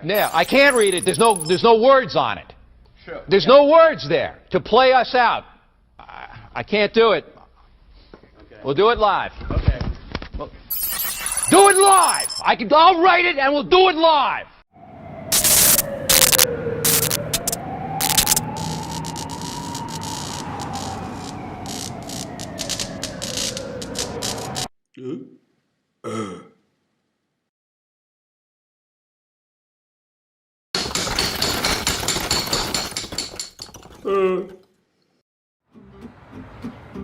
Yeah, I can't read it. There's no words on it. Sure. There's no words there to play us out. I can't do it. Okay. We'll do it live. Okay. Do it live. I'll write it and we'll do it live.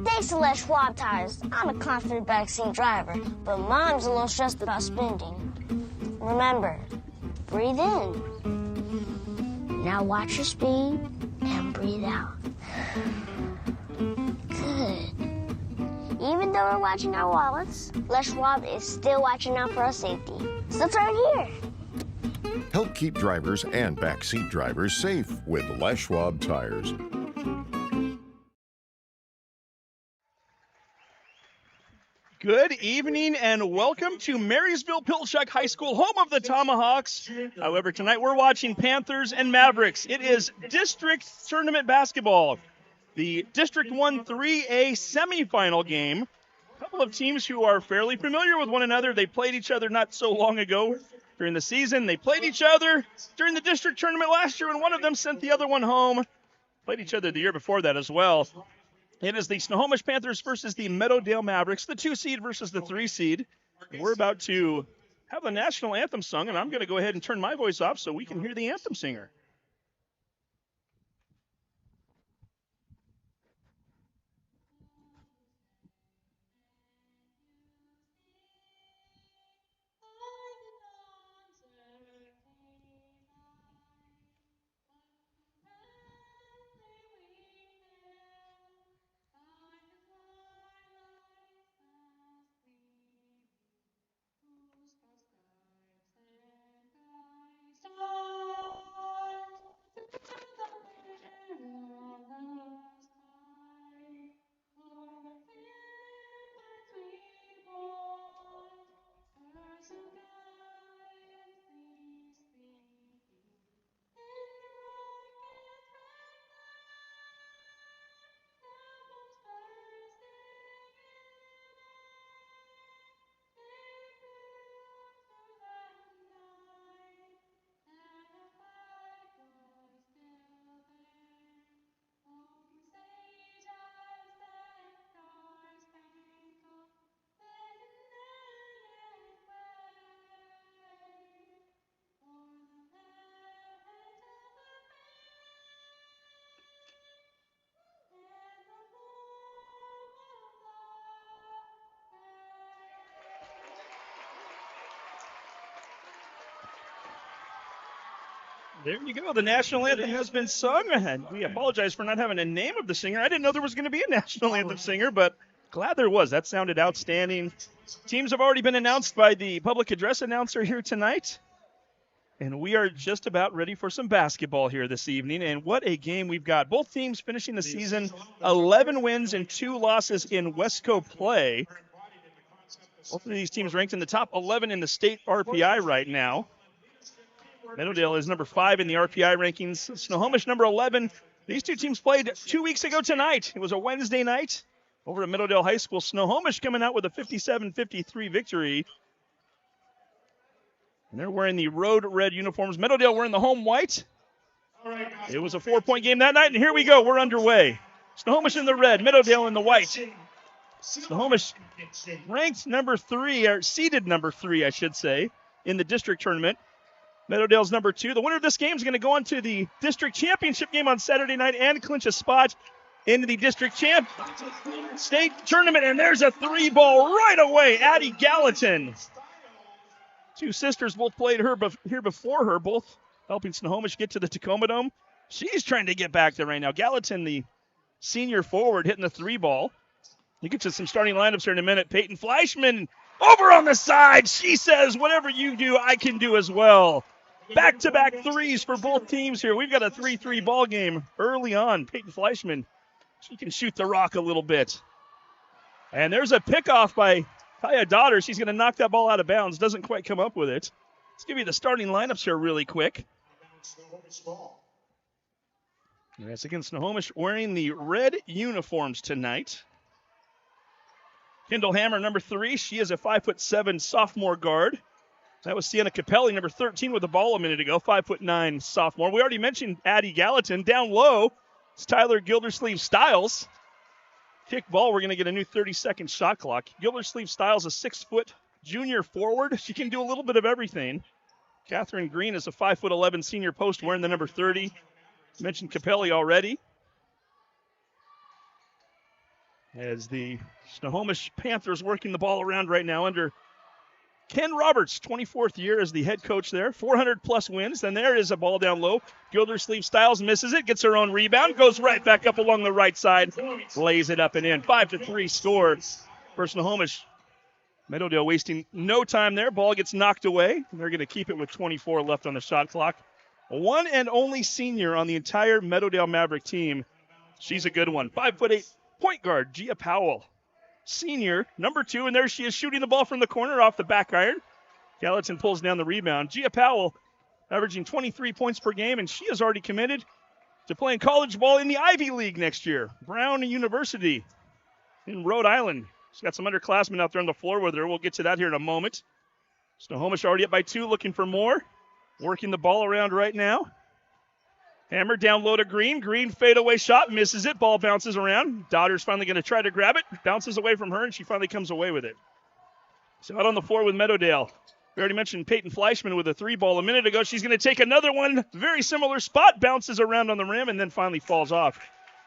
Thanks to Les Schwab tires, I'm a confident backseat driver, but Mom's a little stressed about sprinting. Remember, breathe in. Now watch your speed and breathe out. Good. Even though we're watching our wallets, Les Schwab is still watching out for our safety. So turn here. Help keep drivers and backseat drivers safe with Les Schwab tires. Good evening and welcome to Marysville-Pilchuck High School, home of the Tomahawks. However, tonight we're watching Panthers and Mavericks. It is district tournament basketball. The District 1 3A semifinal game. A couple of teams who are fairly familiar with one another. They played each other not so long ago during the season. They played each other during the district tournament last year, and one of them sent the other one home. Played each other the year before that as well. It is the Snohomish Panthers versus the Meadowdale Mavericks, the 2 seed versus the 3 seed. And we're about to have the national anthem sung, and I'm going to go ahead and turn my voice off so we can hear the anthem singer. There you go. The national anthem has been sung. And we apologize for not having a name of the singer. I didn't know there was going to be a national anthem singer, but glad there was. That sounded outstanding. Teams have already been announced by the public address announcer here tonight. And we are just about ready for some basketball here this evening. And what a game we've got. Both teams finishing the season 11 wins and 2 losses in Westco play. Both of these teams ranked in the top 11 in the state RPI right now. Meadowdale is number 5 in the RPI rankings. Snohomish number 11. These two teams played 2 weeks ago tonight. It was a Wednesday night over at Meadowdale High School. Snohomish coming out with a 57-53 victory. And they're wearing the road red uniforms. Meadowdale wearing the home white. It was a 4-point game that night, and here we go. We're underway. Snohomish in the red, Meadowdale in the white. Snohomish ranked number 3, or seeded number 3, I should say, in the district tournament. Meadowdale's number 2. The winner of this game is going to go on to the district championship game on Saturday night and clinch a spot into the district state tournament. And there's a 3-ball right away. Addie Gallatin. 2 sisters both played here before her, both helping Snohomish get to the Tacoma Dome. She's trying to get back there right now. Gallatin, the senior forward, hitting the 3-ball. We'll get to some starting lineups here in a minute. Peyton Fleischman over on the side. She says, whatever you do, I can do as well. Back-to-back threes for both teams here. We've got a 3-3 ball game early on. Peyton Fleischman, she can shoot the rock a little bit. And there's a pickoff by Kaya Daughter. She's going to knock that ball out of bounds. Doesn't quite come up with it. Let's give you the starting lineups here really quick. And that's again Snohomish wearing the red uniforms tonight. Kendall Hammer, number 3. She is a 5'7" sophomore guard. That was Sienna Capelli, number 13, with the ball a minute ago, 5'9" sophomore. We already mentioned Addie Gallatin. Down low, it's Tyler Gildersleeve Stiles. Kick ball, we're going to get a new 30-second shot clock. Gildersleeve Stiles, a 6-foot junior forward. She can do a little bit of everything. Catherine Green is a 5'11" senior post wearing the number 30. Mentioned Capelli already. As the Snohomish Panthers working the ball around right now under Ken Roberts, 24th year as the head coach there. 400-plus wins. Then there is a ball down low. Gildersleeve Stiles misses it, gets her own rebound, goes right back up along the right side, lays it up and in. 5-3 score for Snohomish. Meadowdale wasting no time there. Ball gets knocked away. They're going to keep it with 24 left on the shot clock. One and only senior on the entire Meadowdale Maverick team. She's a good one. 5'8" point guard, Gia Powell. Senior, number 2, and there she is shooting the ball from the corner off the back iron. Gallatin pulls down the rebound. Gia Powell averaging 23 points per game, and she is already committed to playing college ball in the Ivy League next year. Brown University in Rhode Island. She's got some underclassmen out there on the floor with her. We'll get to that here in a moment. Snohomish already up by 2, looking for more. Working the ball around right now. Hammer down low to Green. Green fadeaway shot, misses it. Ball bounces around. Dodder's finally going to try to grab it. Bounces away from her, and she finally comes away with it. So out on the floor with Meadowdale. We already mentioned Peyton Fleischman with a 3-ball a minute ago. She's going to take another one. Very similar spot. Bounces around on the rim, and then finally falls off.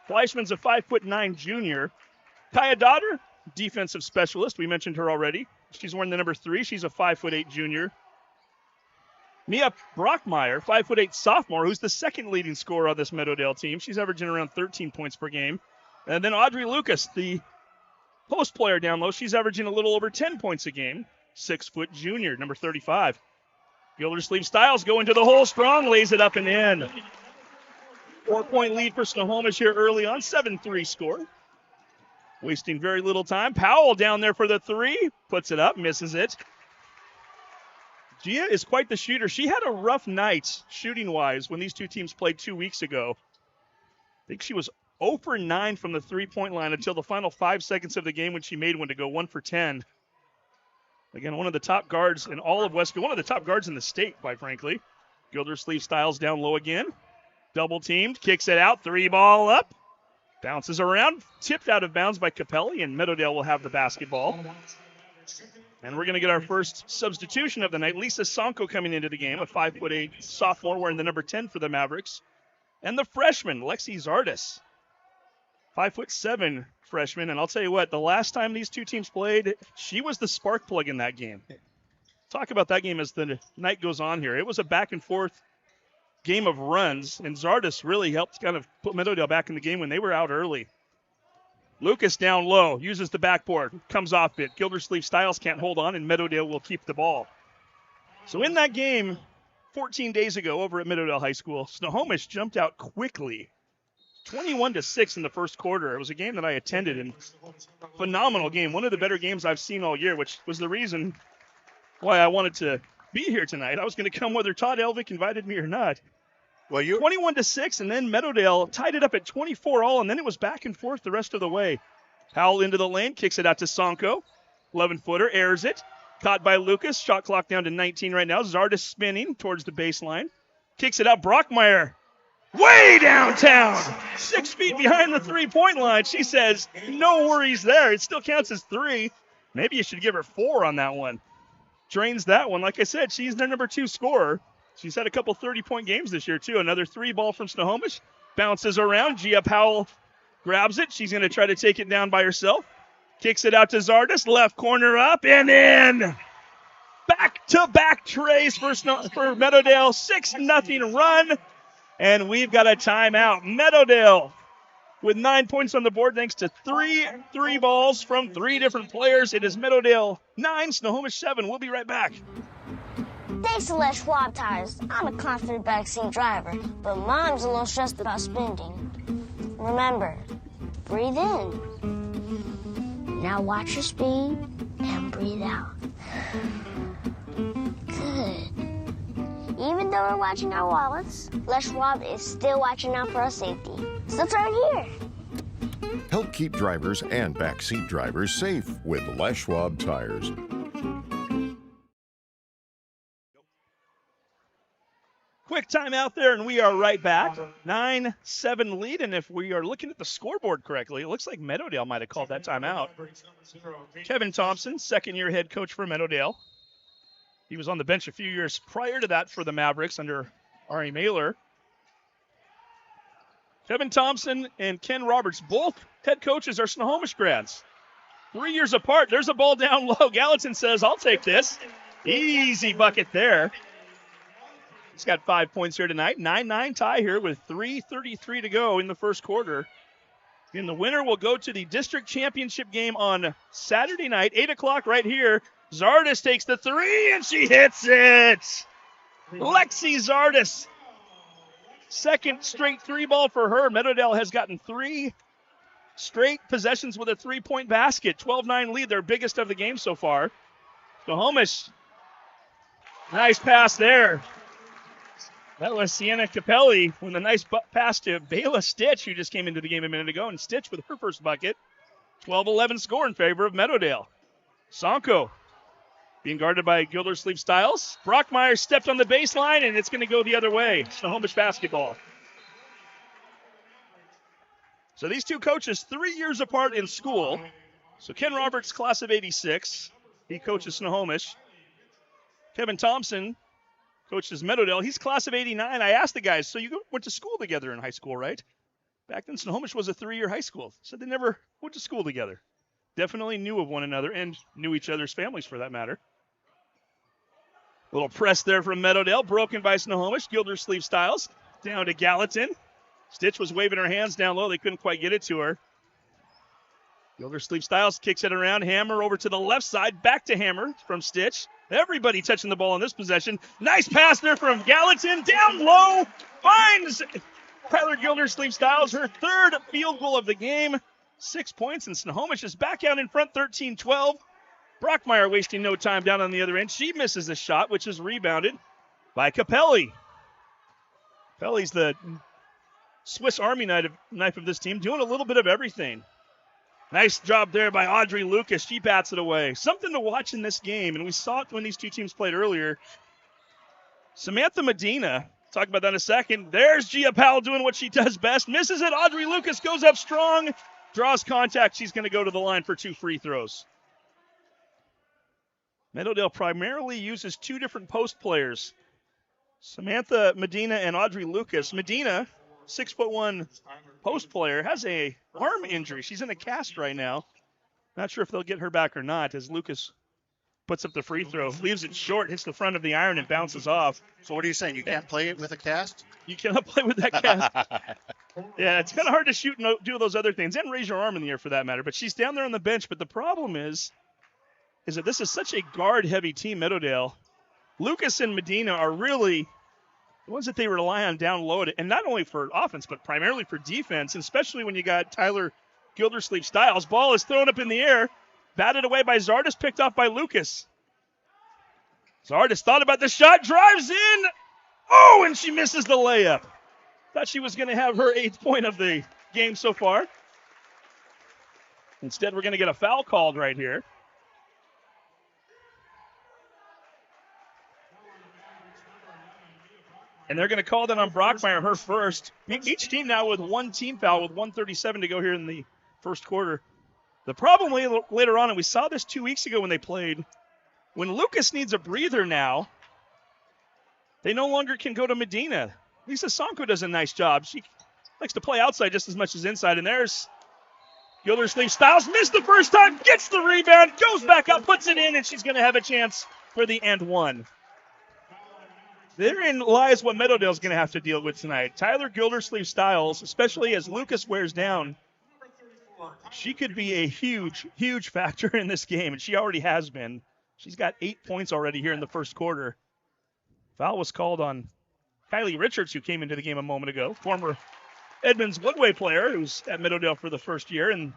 Fleischman's a 5'9" junior. Kaya Dodder, defensive specialist. We mentioned her already. She's wearing the number 3. She's a 5'8" junior. Mia Brockmeyer, 5'8" sophomore, who's the second leading scorer on this Meadowdale team. She's averaging around 13 points per game. And then Audrey Lucas, the post player down low, she's averaging a little over 10 points a game. 6-foot junior, number 35. Gildersleeve Stiles going to the hole strong, lays it up and in. 4-point lead for Snohomish here early on, 7-3 score. Wasting very little time. Powell down there for the 3, puts it up, misses it. Gia is quite the shooter. She had a rough night shooting-wise when these two teams played 2 weeks ago. I think she was 0 for 9 from the three-point line until the final 5 seconds of the game when she made one to go 1 for 10. Again, one of the top guards in all of Westfield, one of the top guards in the state, quite frankly. Gildersleeve Stiles down low again. Double-teamed, kicks it out, 3-ball up. Bounces around, tipped out of bounds by Capelli, and Meadowdale will have the basketball. And we're going to get our first substitution of the night. Lisa Sonko coming into the game, a 5'8" sophomore wearing the number 10 for the Mavericks. And the freshman, Lexi Zardis, 5'7" freshman. And I'll tell you what, the last time these two teams played, she was the spark plug in that game. Talk about that game as the night goes on here. It was a back-and-forth game of runs, and Zardis really helped kind of put Meadowdale back in the game when they were out early. Lucas down low, uses the backboard, comes off it. Gildersleeve Stiles can't hold on, and Meadowdale will keep the ball. So in that game, 14 days ago over at Meadowdale High School, Snohomish jumped out quickly. 21-6 in the first quarter. It was a game that I attended, and phenomenal game. One of the better games I've seen all year, which was the reason why I wanted to be here tonight. I was going to come whether Todd Elvick invited me or not. Well, 21-6, and then Meadowdale tied it up at 24 all, and then it was back and forth the rest of the way. Powell into the lane, kicks it out to Sonko. 11-footer, airs it. Caught by Lucas. Shot clock down to 19 right now. Zardis spinning towards the baseline. Kicks it out. Brockmeyer way downtown. 6 feet behind the three-point line. She says, no worries there. It still counts as 3. Maybe you should give her 4 on that one. Drains that one. Like I said, she's their number 2 scorer. She's had a couple 30-point games this year, too. Another 3-ball from Snohomish. Bounces around. Gia Powell grabs it. She's going to try to take it down by herself. Kicks it out to Zardis. Left corner up and in. Back-to-back trays for Meadowdale. 6-0 run. And we've got a timeout. Meadowdale with 9 points on the board thanks to 3 balls from 3 different players. It is Meadowdale 9, Snohomish 7. We'll be right back. Thanks to Les Schwab Tires, I'm a confident backseat driver, but Mom's a little stressed about spending. Remember, breathe in. Now watch your speed and breathe out. Good. Even though we're watching our wallets, Les Schwab is still watching out for our safety. So let's start here. Help keep drivers and backseat drivers safe with Les Schwab tires. Quick time out there, and we are right back. 9-7 lead, and if we are looking at the scoreboard correctly, it looks like Meadowdale might have called that timeout. Kevin Thompson, second-year head coach for Meadowdale. He was on the bench a few years prior to that for the Mavericks under Ari Mailer. Kevin Thompson and Ken Roberts, both head coaches, are Snohomish grads. 3 years apart. There's a ball down low. Gallatin says, I'll take this. Easy bucket there. He's got 5 points here tonight. 9-9 tie here with 3:33 to go in the first quarter. And the winner will go to the district championship game on Saturday night, 8 o'clock right here. Zardis takes the three, and she hits it. Lexi Zardis. Second straight three ball for her. Meadowdale has gotten 3 straight possessions with a three-point basket. 12-9 lead, their biggest of the game so far. Snohomish, nice pass there. That was Sienna Capelli with a nice pass to Bayla Stitch, who just came into the game a minute ago, and Stitch with her first bucket. 12-11 score in favor of Meadowdale. Sonko being guarded by Gildersleeve Stiles. Brockmeyer stepped on the baseline, and it's going to go the other way. Snohomish basketball. So these two coaches, 3 years apart in school. So Ken Roberts, class of 86. He coaches Snohomish. Kevin Thompson coaches Meadowdale. He's class of 89. I asked the guys, so you went to school together in high school, right? Back then, Snohomish was a 3-year high school. So they never went to school together. Definitely knew of one another and knew each other's families for that matter. Little press there from Meadowdale, broken by Snohomish. Gildersleeve Stiles down to Gallatin. Stitch was waving her hands down low. They couldn't quite get it to her. Gildersleeve Stiles kicks it around. Hammer over to the left side. Back to Hammer from Stitch. Everybody touching the ball in this possession. Nice pass there from Gallatin. Down low. Finds Tyler Gildersleeve Stiles her third field goal of the game. 6 points, and Snohomish is back out in front, 13-12. Brockmeyer wasting no time down on the other end. She misses the shot, which is rebounded by Capelli. Capelli's the Swiss Army knife of this team, doing a little bit of everything. Nice job there by Audrey Lucas. She bats it away. Something to watch in this game, and we saw it when these two teams played earlier. Samantha Medina, talk about that in a second. There's Gia Powell doing what she does best. Misses it. Audrey Lucas goes up strong, draws contact. She's going to go to the line for 2 free throws. Meadowdale primarily uses 2 different post players, Samantha Medina and Audrey Lucas. Medina, 6'1" post player, has a arm injury. She's in a cast right now. Not sure if they'll get her back or not, as Lucas puts up the free throw, leaves it short, hits the front of the iron, and bounces off. So what are you saying? You can't play it with a cast? You cannot play with that cast. Yeah, it's kind of hard to shoot and do those other things, and raise your arm in the air for that matter. But she's down there on the bench. But the problem is that this is such a guard-heavy team, Meadowdale. Lucas and Medina are really the ones that they rely on down low, and not only for offense, but primarily for defense, and especially when you got Tyler Gildersleeve Stiles. Ball is thrown up in the air, batted away by Zardis, picked off by Lucas. Zardis thought about the shot, drives in. Oh, and she misses the layup. Thought she was going to have her 8th point of the game so far. Instead, we're going to get a foul called right here. And they're going to call that on Brockmeyer, her first. Each team now with 1 team foul with 1:37 to go here in the first quarter. The problem later on, and we saw this 2 weeks ago when they played, when Lucas needs a breather now, they no longer can go to Medina. Lisa Sonko does a nice job. She likes to play outside just as much as inside. And there's Gildersleeve Stiles. Missed the first time, gets the rebound, goes back up, puts it in, and she's going to have a chance for the and one. Therein lies what Meadowdale's going to have to deal with tonight. Tyler Gildersleeve Stiles, especially as Lucas wears down, she could be a huge, huge factor in this game, and she already has been. She's got 8 points already here in the first quarter. Foul was called on Kylie Richards, who came into the game a moment ago, former Edmonds Woodway player who's at Meadowdale for the first year, and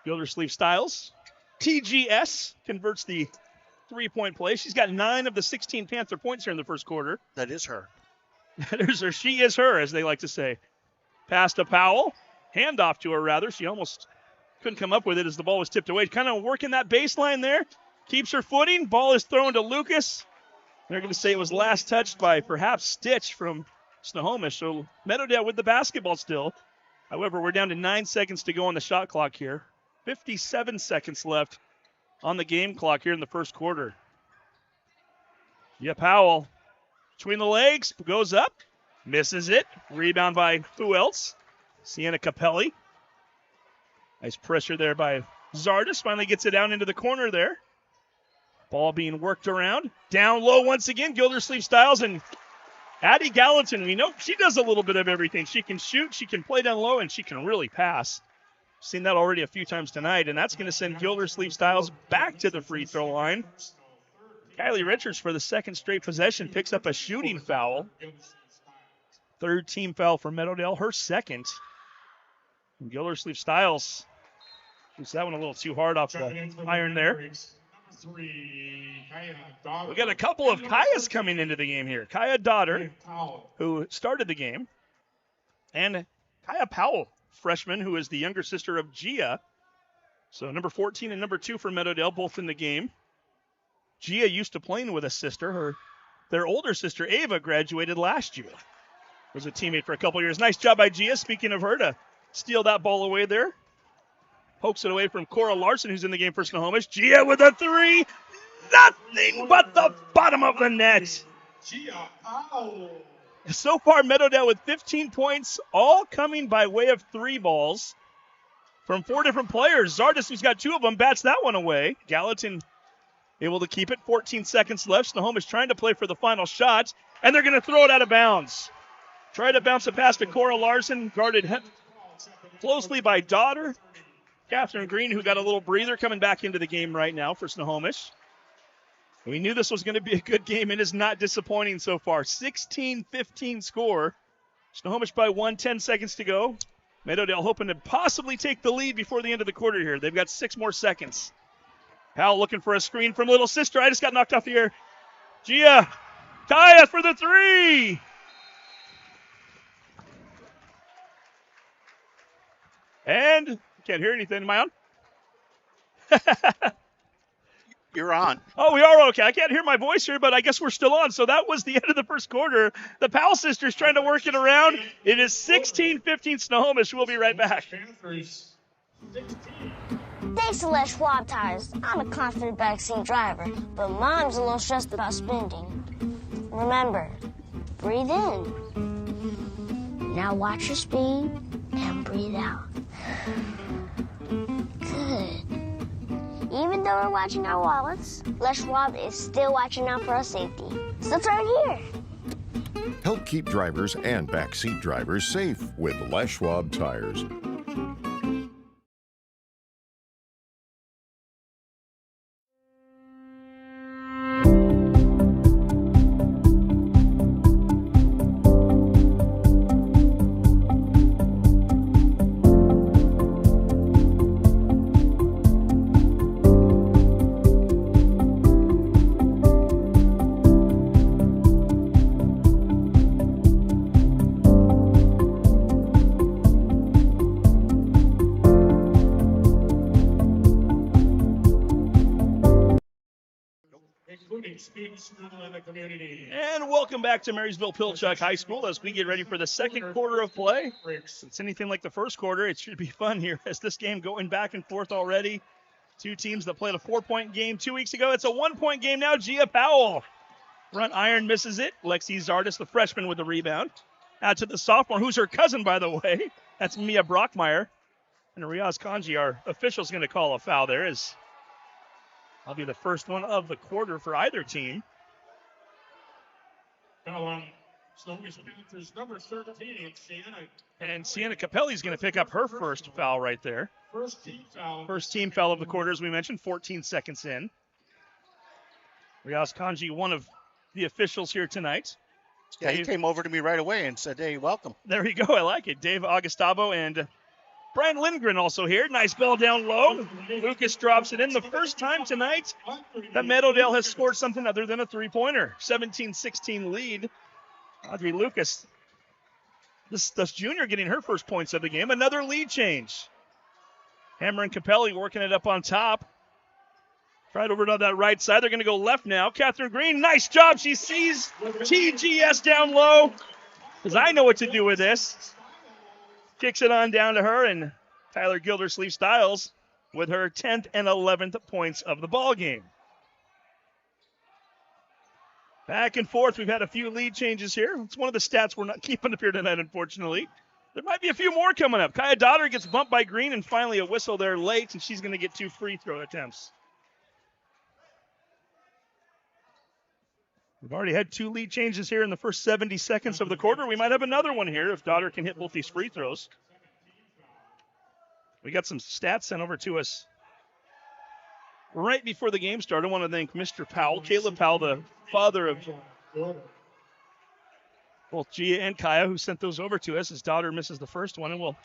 Gildersleeve Stiles. TGS converts the 3-point play. She's got 9 of the 16 Panther points here in the first quarter. That is her. There's her. She is her, as they like to say. Pass to Powell. Handoff to her, rather. She almost couldn't come up with it as the ball was tipped away. Kind of working that baseline there. Keeps her footing. Ball is thrown to Lucas. They're going to say it was last touched by perhaps Stitch from Snohomish. So Meadowdale with the basketball still. However, we're down to 9 seconds to go on the shot clock here. 57 seconds left on the game clock here in the first quarter. Yeah, Powell between the legs, goes up, misses it. Rebound by who else? Sienna Capelli. Nice pressure there by Zardes. Finally gets it down into the corner there. Ball being worked around. Down low once again, Gildersleeve Styles and Addie Gallatin. We know she does a little bit of everything. She can shoot, she can play down low, and she can really pass. Seen that already a few times tonight, and that's going to send Gildersleeve Styles back to the free throw line. Kylie Richards, for the second straight possession, picks up a shooting foul. Third team foul for Meadowdale, her second. And Gildersleeve Styles shoots that one a little too hard off the iron there. We got a couple of Kayas coming into the game here. Kaya Daughter, who started the game, and Kaya Powell, freshman, who is the younger sister of Gia. So number 14 and number 2 for Meadowdale, both in the game. Gia used to playing with a sister. Their older sister, Ava, graduated last year. Was a teammate for a couple years. Nice job by Gia, speaking of her, to steal that ball away there. Pokes it away from Cora Larson, who's in the game for Snohomish. Gia with a 3. Nothing but the bottom of the net. So far, Meadowdale with 15 points, all coming by way of 3 balls from 4 different players. Zardes, who's got 2 of them, bats that one away. Gallatin able to keep it. 14 seconds left. Snohomish trying to play for the final shot, and they're going to throw it out of bounds. Try to bounce it past to Cora Larson, guarded closely by Daughter. Catherine Green, who got a little breather, coming back into the game right now for Snohomish. We knew this was going to be a good game. It is not disappointing so far. 16-15 score. Snohomish by 1, 10 seconds to go. Meadowdale hoping to possibly take the lead before the end of the quarter here. They've got 6 more seconds. Powell looking for a screen from Little Sister. I just got knocked off the air. Gia Kaya for the 3. And can't hear anything. Am I on? You're on. Oh, we are okay. I can't hear my voice here, but I guess we're still on. So that was the end of the first quarter. The Powell sisters trying to work it around. It is 16-15 Snohomish. We'll be right back. Thanks to Les Schwab Tires, I'm a confident backseat driver, but Mom's a little stressed about spending. Remember, breathe in. Now watch your speed and breathe out. Good. Even though we're watching our wallets, Les Schwab is still watching out for our safety. So turn here. Help keep drivers and backseat drivers safe with Les Schwab Tires. And welcome back to Marysville Pilchuck High School as we get ready for the second quarter of play. If it's anything like the first quarter, it should be fun here as this game going back and forth already. 2 teams that played a 4-point game 2 weeks ago. It's a 1-point game now. Gia Powell. Front iron misses it. Lexi Zardes, the freshman, with the rebound. Out to the sophomore, who's her cousin, by the way. That's Mia Brockmeyer. And Riaz Kanji, our official's going to call a foul there. I'll be the first one of the quarter for either team. Number 13, Sienna. And Sienna Capelli's going to pick up her first foul right there. First team foul of the quarter, as we mentioned, 14 seconds in. Riaz Kanji, one of the officials here tonight. Yeah, he came over to me right away and said, hey, welcome. There you go. I like it. Dave Augustavo and Brian Lindgren also here. Nice ball down low. Lucas drops it in. The first time tonight that Meadowdale has scored something other than a three-pointer. 17-16 lead. Audrey Lucas, this junior, getting her first points of the game. Another lead change. Hammer and Capelli working it up on top. Right over to that right side. They're going to go left now. Catherine Green, nice job. She sees TGS down low. Because I know what to do with this. Kicks it on down to her, and Tyler Gildersleeve-Stiles with her 10th and 11th points of the ball game. Back and forth. We've had a few lead changes here. It's one of the stats we're not keeping up here tonight, unfortunately. There might be a few more coming up. Kaya Dotter gets bumped by Green, and finally a whistle there late, and she's going to get 2 free throw attempts. We've already had 2 lead changes here in the first 70 seconds of the quarter. We might have another one here if Dotter can hit both these free throws. We got some stats sent over to us right before the game started. I want to thank Mr. Powell, Caleb Powell, the father of both Gia and Kaya, who sent those over to us. His daughter misses the first one, and we'll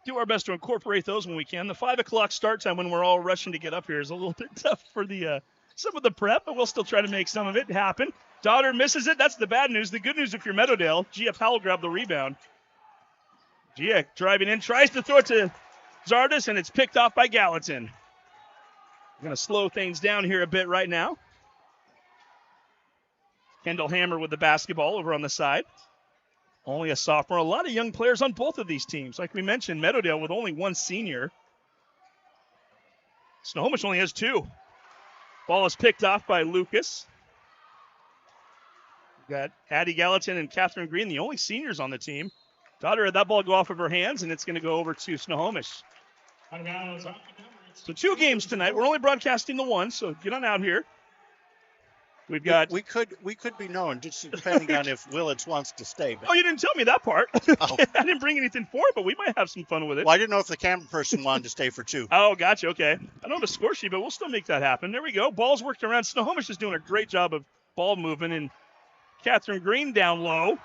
do our best to incorporate those when we can. The 5 o'clock start time when we're all rushing to get up here is a little bit tough for the some of the prep, but we'll still try to make some of it happen. Dotter misses it. That's the bad news. The good news if you're Meadowdale, Gia Powell grabbed the rebound. Gia driving in, tries to throw it to Zardes, and it's picked off by Gallatin. We're going to slow things down here a bit right now. Kendall Hammer with the basketball over on the side. Only a sophomore. A lot of young players on both of these teams. Like we mentioned, Meadowdale with only 1 senior. Snohomish only has 2. Ball is picked off by Lucas. We've got Addie Gallatin and Catherine Green, the only seniors on the team. Dotter had that ball go off of her hands, and it's going to go over to Snohomish. So 2 games tonight. We're only broadcasting the 1, so get on out here. We've got. We could be known, just depending on if Willits wants to stay. But... Oh, you didn't tell me that part. Oh. I didn't bring anything for it, but we might have some fun with it. Well, I didn't know if the camera person wanted to stay for 2. Oh, gotcha. Okay. I don't have a score sheet, but we'll still make that happen. There we go. Ball's worked around. Snohomish is doing a great job of ball movement, and Catherine Green down low.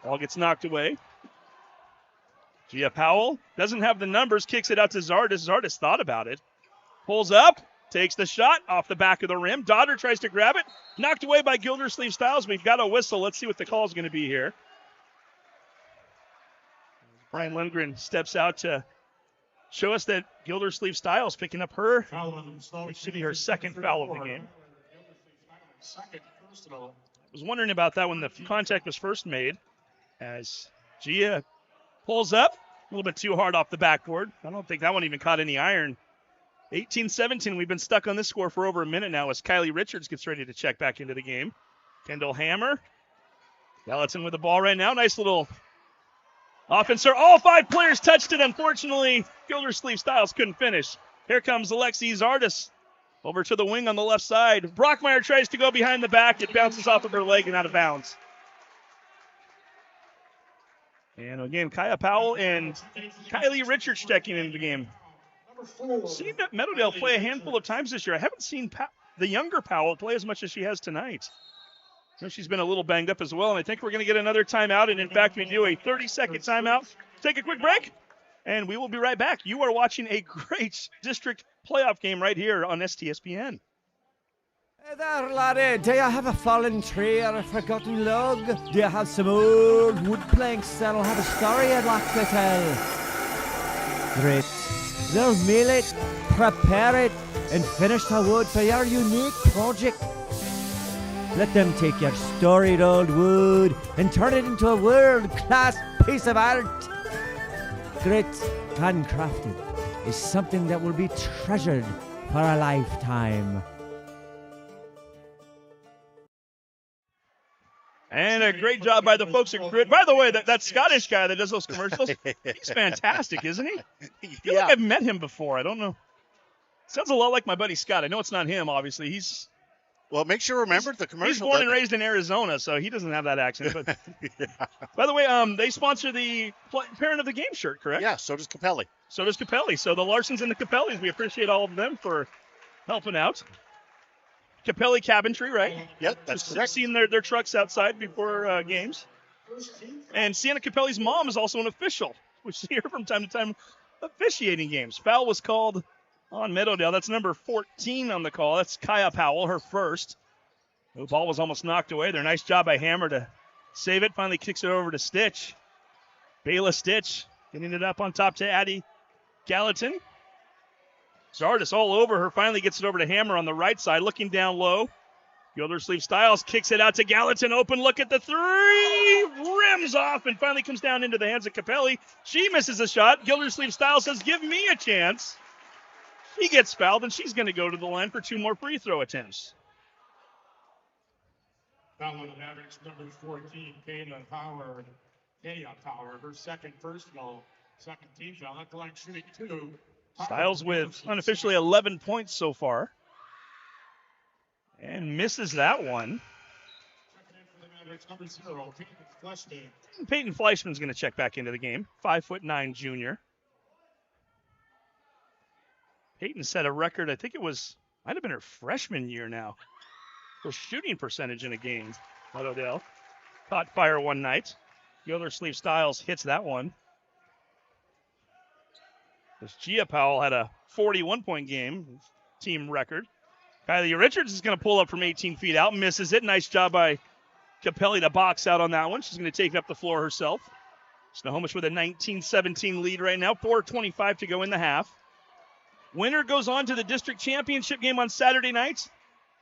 Ball gets knocked away. Gia Powell doesn't have the numbers, kicks it out to Zardes. Zardes thought about it. Pulls up, takes the shot off the back of the rim. Dotter tries to grab it. Knocked away by Gildersleeve-Stiles. We've got a whistle. Let's see what the call is going to be here. Brian Lindgren steps out to show us that Gildersleeve-Stiles picking up her. It should be her 2nd foul of the game. I was wondering about that when the contact was first made. As Gia pulls up, a little bit too hard off the backboard. I don't think that one even caught any iron. 18-17, we've been stuck on this score for over a minute now as Kylie Richards gets ready to check back into the game. Kendall Hammer. Gallatin with the ball right now. Nice little offense. All 5 players touched it. Unfortunately, Gildersleeve-Stiles couldn't finish. Here comes Alexi Zardes over to the wing on the left side. Brockmeyer tries to go behind the back. It bounces off of her leg and out of bounds. And again, Kaya Powell and Kylie Richards checking into the game. Seen Meadowdale play a handful of times this year. I haven't seen the younger Powell play as much as she has tonight. So she's been a little banged up as well, and I think we're going to get another timeout. And in fact, we do a 30-second timeout. Take a quick break, and we will be right back. You are watching a great district playoff game right here on STSPN. Hey there, laddie. Do you have a fallen tree or a forgotten log? Do you have some old wood planks that'll have a story I'd like to tell? Great. They'll mill it, prepare it, and finish the wood for your unique project. Let them take your storied old wood and turn it into a world-class piece of art. Grit, handcrafted, is something that will be treasured for a lifetime. And a great job by the folks at Grit. By the way, that Scottish guy that does those commercials, he's fantastic, isn't he? I feel like I've met him before. I don't know. Sounds a lot like my buddy Scott. I know it's not him, obviously. Well, make sure to remember the commercial. He's born and raised in Arizona, so he doesn't have that accent. But yeah. By the way, they sponsor the Parent of the Game shirt, correct? Yeah, so does Capelli. So does Capelli. So the Larsons and the Capellis, we appreciate all of them for helping out. Capelli Cabinetry, right? Yep, that's correct. Seen their trucks outside before games. And Sienna Capelli's mom is also an official which is here from time to time officiating games. Foul was called on Meadowdale. That's number 14 on the call. That's Kaya Powell, her first. The ball was almost knocked away there. Nice job by Hammer to save it. Finally kicks it over to Stitch. Bayla Stitch getting it up on top to Addie Gallatin. Zardis all over her. Finally gets it over to Hammer on the right side. Looking down low. Gildersleeve Styles kicks it out to Gallatin. Open look at the three. Rims off and finally comes down into the hands of Capelli. She misses a shot. Gildersleeve Styles says, give me a chance. She gets fouled and she's going to go to the line for 2 more free throw attempts. Foul on the Mavericks, number 14, Kayla Power. Her second personal, second team foul. At the line shooting 2. Styles with unofficially 11 points so far. And misses that one. Number 0, Peyton Fleischman's going to check back into the game. 5'9" junior. Peyton set a record, I think it might have been her freshman year now, for shooting percentage in a game. Meadowdale caught fire one night. Gildersleeve Styles hits that one. This Gia Powell had a 41-point game, team record. Kylie Richards is going to pull up from 18 feet out, misses it. Nice job by Capelli to box out on that one. She's going to take it up the floor herself. Snohomish with a 19-17 lead right now. 4:25 to go in the half. Winner goes on to the district championship game on Saturday night.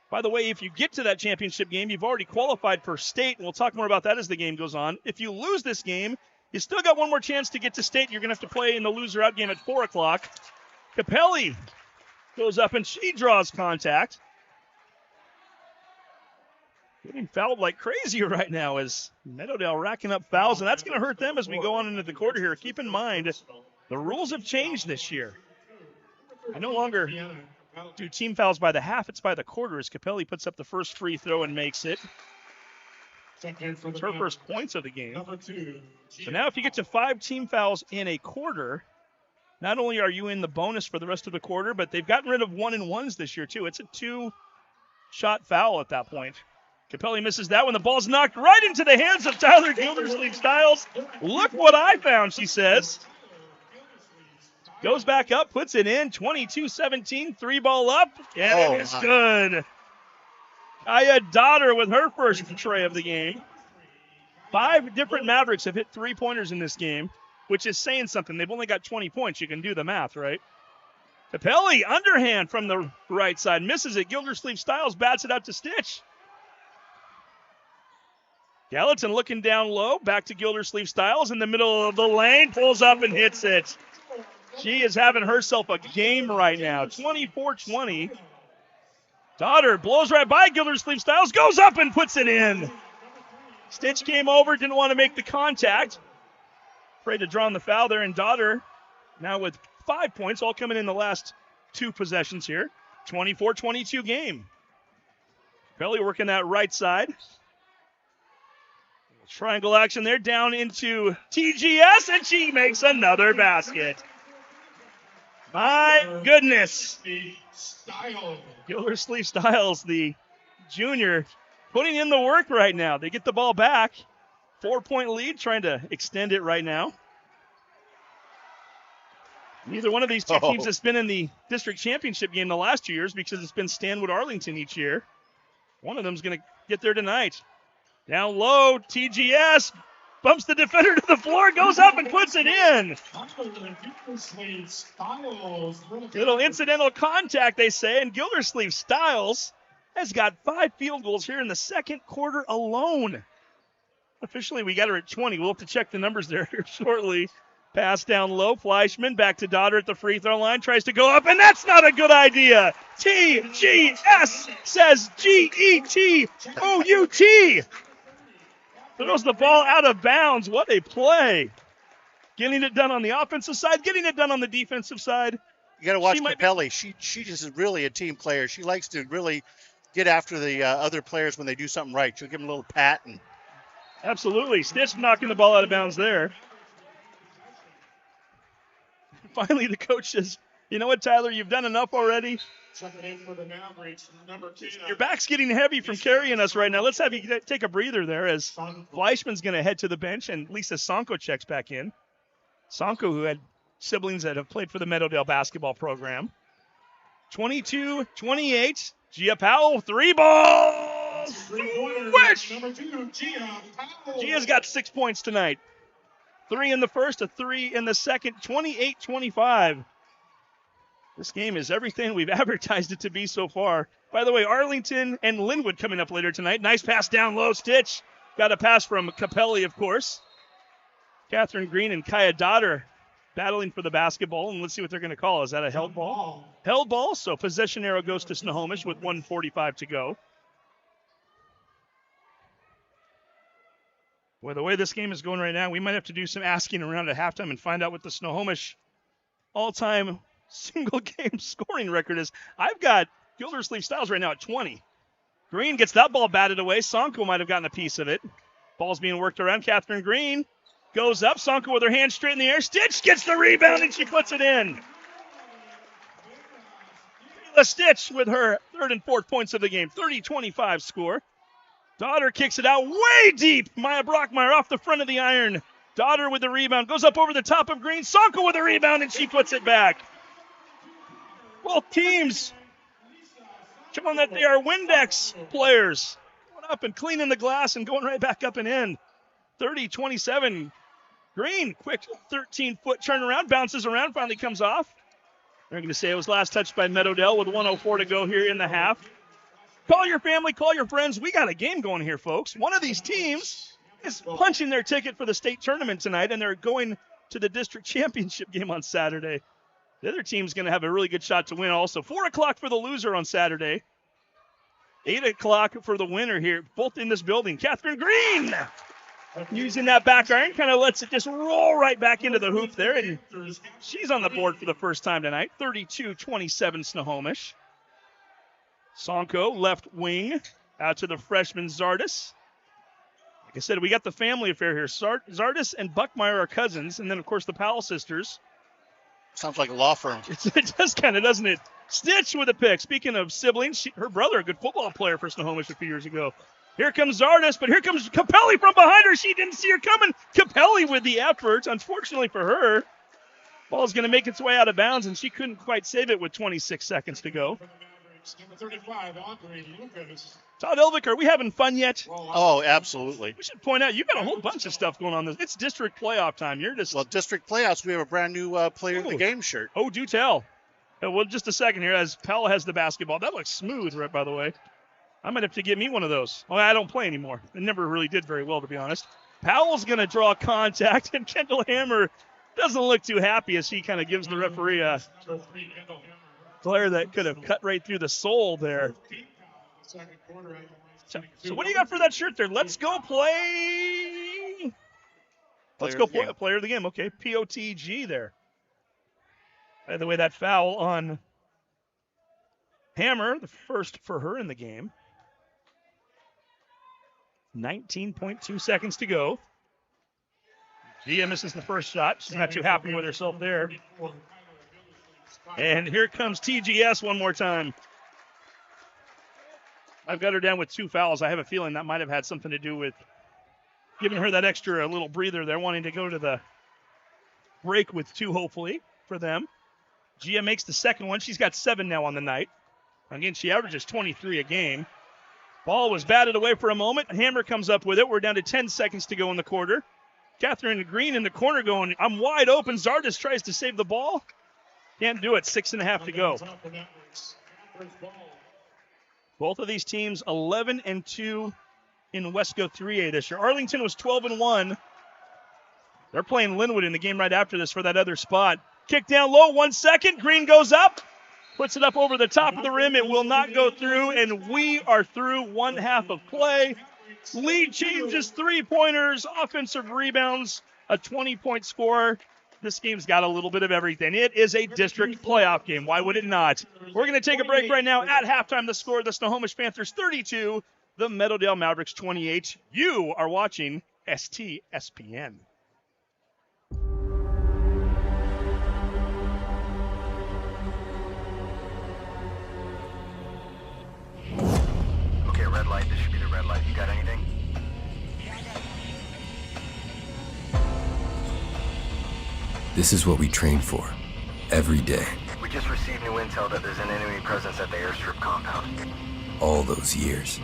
By the way, if you get to that championship game, you've already qualified for state, and we'll talk more about that as the game goes on. If you lose this game, you still got one more chance to get to state. You're going to have to play in the loser-out game at 4 o'clock. Capelli goes up, and she draws contact. Getting fouled like crazy right now as Meadowdale racking up fouls, and that's going to hurt them as we go on into the quarter here. Keep in mind, the rules have changed this year. I no longer do team fouls by the half, it's by the quarter as Capelli puts up the first free throw and makes it. It's her first points of the game. So now if you get to 5 team fouls in a quarter, not only are you in the bonus for the rest of the quarter, but they've gotten rid of 1-and-1s this year too. It's a 2-shot foul at that point. Capelli misses that one. The ball's knocked right into the hands of Tyler Gildersleeve Styles. Look what I found, she says. Goes back up, puts it in, 22-17, 3-ball up, and it's good. Aya Dotter with her first tray of the game. 5 different Mavericks have hit 3-pointers in this game, which is saying something. They've only got 20 points. You can do the math, right? Capelli, underhand from the right side, misses it. Gildersleeve Styles bats it out to Stitch. Gallatin looking down low, back to Gildersleeve Styles in the middle of the lane, pulls up and hits it. She is having herself a game right now. 24-20. Dotter blows right by Gildersleeve Styles, goes up and puts it in. Stitch came over, didn't want to make the contact. Afraid to draw on the foul there, and Dotter now with 5 points, all coming in the last 2 possessions here. 24-22 game. Pelly working that right side. Triangle action there, down into TGS, and she makes another basket. My goodness. Gildersleeve Styles, the junior, putting in the work right now. They get the ball back. 4-point lead, trying to extend it right now. Neither one of these two teams has been in the district championship game the last 2 years because it's been Stanwood Arlington each year. One of them's going to get there tonight. Down low, TGS bumps the defender to the floor, goes up and puts it in. Little incidental contact, they say, and Gildersleeve Styles has got 5 field goals here in the second quarter alone. Officially, we got her at 20. We'll have to check the numbers there here shortly. Pass down low, Fleischman back to Dotter at the free throw line, tries to go up, and that's not a good idea. TGS says GETOUT. Throws the ball out of bounds. What a play. Getting it done on the offensive side, getting it done on the defensive side. You got to watch Capelli. She just is really a team player. She likes to really get after the other players when they do something right. She'll give them a little pat. Absolutely. Stitch knocking the ball out of bounds there. Finally, the coach says, you know what, Tyler, you've done enough already. Your back's getting heavy from carrying us right now. Let's have you take a breather there as Fleischman's going to head to the bench and Lisa Sonko checks back in. Sonko, who had siblings that have played for the Meadowdale basketball program. 22-28. Gia Powell, 3 balls. Swish! Number 2, Gia Powell. Gia's got 6 points tonight. 3 in the first, a 3 in the second. 28-25. This game is everything we've advertised it to be so far. By the way, Arlington and Linwood coming up later tonight. Nice pass down low. Stitch. Got a pass from Capelli, of course. Catherine Green and Kaya Dotter battling for the basketball, and let's see what they're going to call. Is that a held ball? Held ball, so possession arrow goes to Snohomish with 1:45 to go. Well, the way this game is going right now, we might have to do some asking around at halftime and find out what the Snohomish all-time single-game scoring record is. I've got Gildersleeve Styles right now at 20. Green gets that ball batted away. Sonko might have gotten a piece of it. Ball's being worked around. Catherine Green goes up. Sonko with her hand straight in the air. Stitch gets the rebound, and she puts it in. Kayla Stitch with her 3rd and 4th points of the game. 30-25 score. Dotter kicks it out way deep. Maya Brockmeyer off the front of the iron. Dotter with the rebound. Goes up over the top of Green. Sonko with the rebound, and she puts it back. Both teams showing that they are Windex players. Going up and cleaning the glass and going right back up and in. 30-27. Green, quick 13-foot turnaround, bounces around, finally comes off. They're going to say it was last touched by Meadowdale with 1:04 to go here in the half. Call your family, call your friends. We got a game going here, folks. One of these teams is punching their ticket for the state tournament tonight, and they're going to the district championship game on Saturday. The other team's going to have a really good shot to win also. 4 o'clock for the loser on Saturday. 8 o'clock for the winner here, both in this building. Catherine Green using that back iron, kind of lets it just roll right back into the hoop there, and she's on the board for the first time tonight. 32-27 Snohomish. Sonko, left wing, out to the freshman Zardis. Like I said, we got the family affair here. Zardis and Buckmeyer are cousins, and then, of course, the Powell sisters. Sounds like a law firm. It does kind of, doesn't it? Stitch with a pick. Speaking of siblings, her brother, a good football player for Snohomish a few years ago. Here comes Zardis, but here comes Capelli from behind her. She didn't see her coming. Capelli with the effort. Unfortunately for her, ball's going to make its way out of bounds, and she couldn't quite save it with 26 seconds to go. Number 35, Andre Lucas. Todd Elvick, are we having fun yet? Oh, absolutely. We should point out, you've got a whole bunch of stuff going on. It's district playoff time. You're just... Well, district playoffs, we have a brand new player of the game shirt. Oh, do tell. Well, just a second here as Powell has the basketball. That looks smooth, right, by the way. I might have to get me one of those. Well, I don't play anymore. I never really did very well, to be honest. Powell's going to draw contact, and Kendall Hammer doesn't look too happy as he kind of gives the referee a glare that could have cut right through the soul there. So what do you got for that shirt there? Let's go play. Let's go play player of the game. Okay, POTG there. By the way, that foul on Hammer, the first for her in the game. 19.2 seconds to go. Gia misses the first shot. She's not too happy with herself there. And here comes TGS one more time. I've got her down with 2 fouls. I have a feeling that might have had something to do with giving her that extra little breather there, wanting to go to the break with 2, hopefully, for them. Gia makes the second one. She's got 7 now on the night. Again, she averages 23 a game. Ball was batted away for a moment. Hammer comes up with it. We're down to 10 seconds to go in the quarter. Catherine Green in the corner going, I'm wide open. Zardis tries to save the ball. Can't do it. 6.5 to go. Both of these teams 11-2 in Wesco 3A this year. Arlington was 12-1. They're playing Linwood in the game right after this for that other spot. Kick down low, 1 second. Green goes up, puts it up over the top of the rim. It will not go through, and we are through 1 half of play. Lead changes, 3-pointers, offensive rebounds, a 20-point score. This game's got a little bit of everything. It is a district playoff game. Why would it not? We're going to take a break right now. At halftime, the score, the Snohomish Panthers 32, the Meadowdale Mavericks 28. You are watching STSPN. Okay, red light. This should be the red light. You got anything? This is what we train for, every day. We just received new intel that there's an enemy presence at the airstrip compound. All those years.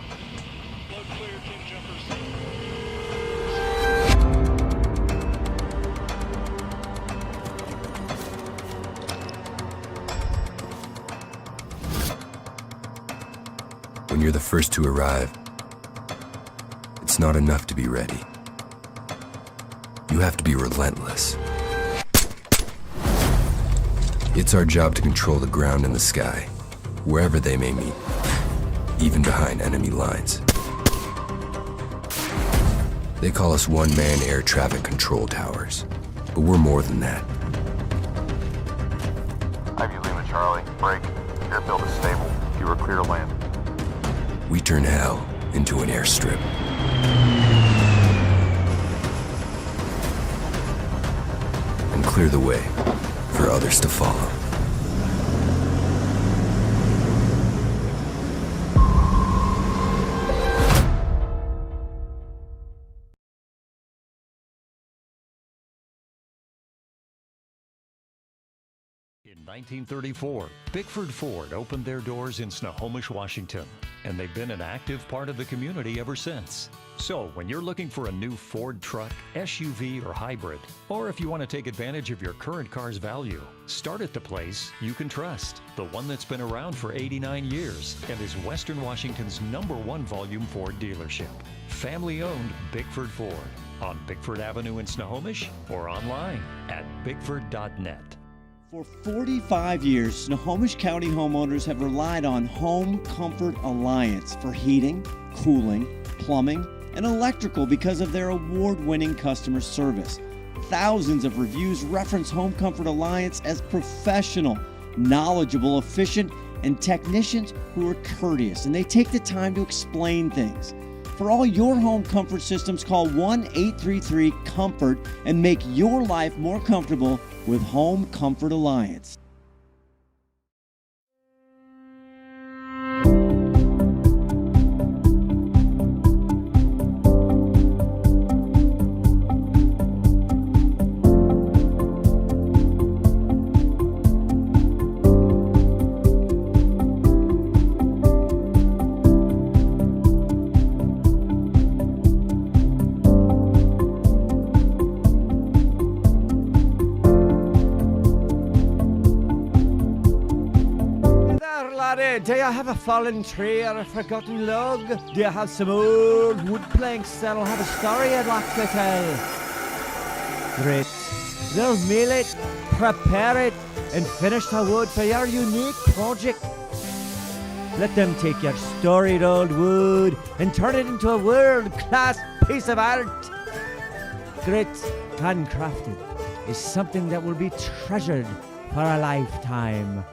When you're the first to arrive, it's not enough to be ready. You have to be relentless. It's our job to control the ground and the sky, wherever they may meet, even behind enemy lines. They call us one-man air traffic control towers, but we're more than that. Ivy Lima Charlie, break. Airfield is stable. You are clear to land. We turn hell into an airstrip. And clear the way for others to follow. In 1934, Bickford Ford opened their doors in Snohomish, Washington, and they've been an active part of the community ever since. So when you're looking for a new Ford truck, SUV, or hybrid, or if you want to take advantage of your current car's value, start at the place you can trust, the one that's been around for 89 years and is Western Washington's #1 volume Ford dealership. Family-owned Bickford Ford on Bickford Avenue in Snohomish or online at bickford.net. For 45 years, Snohomish County homeowners have relied on Home Comfort Alliance for heating, cooling, plumbing, and electrical because of their award-winning customer service. Thousands of reviews reference Home Comfort Alliance as professional, knowledgeable, efficient, and technicians who are courteous, and they take the time to explain things. For all your home comfort systems, call 1-833-COMFORT and make your life more comfortable with Home Comfort Alliance. Do you have a fallen tree or a forgotten log? Do you have some old wood planks that'll have a story you'd like to tell? Great. They'll mill it, prepare it, and finish the wood for your unique project. Let them take your storied old wood and turn it into a world-class piece of art. Grit, handcrafted, is something that will be treasured for a lifetime.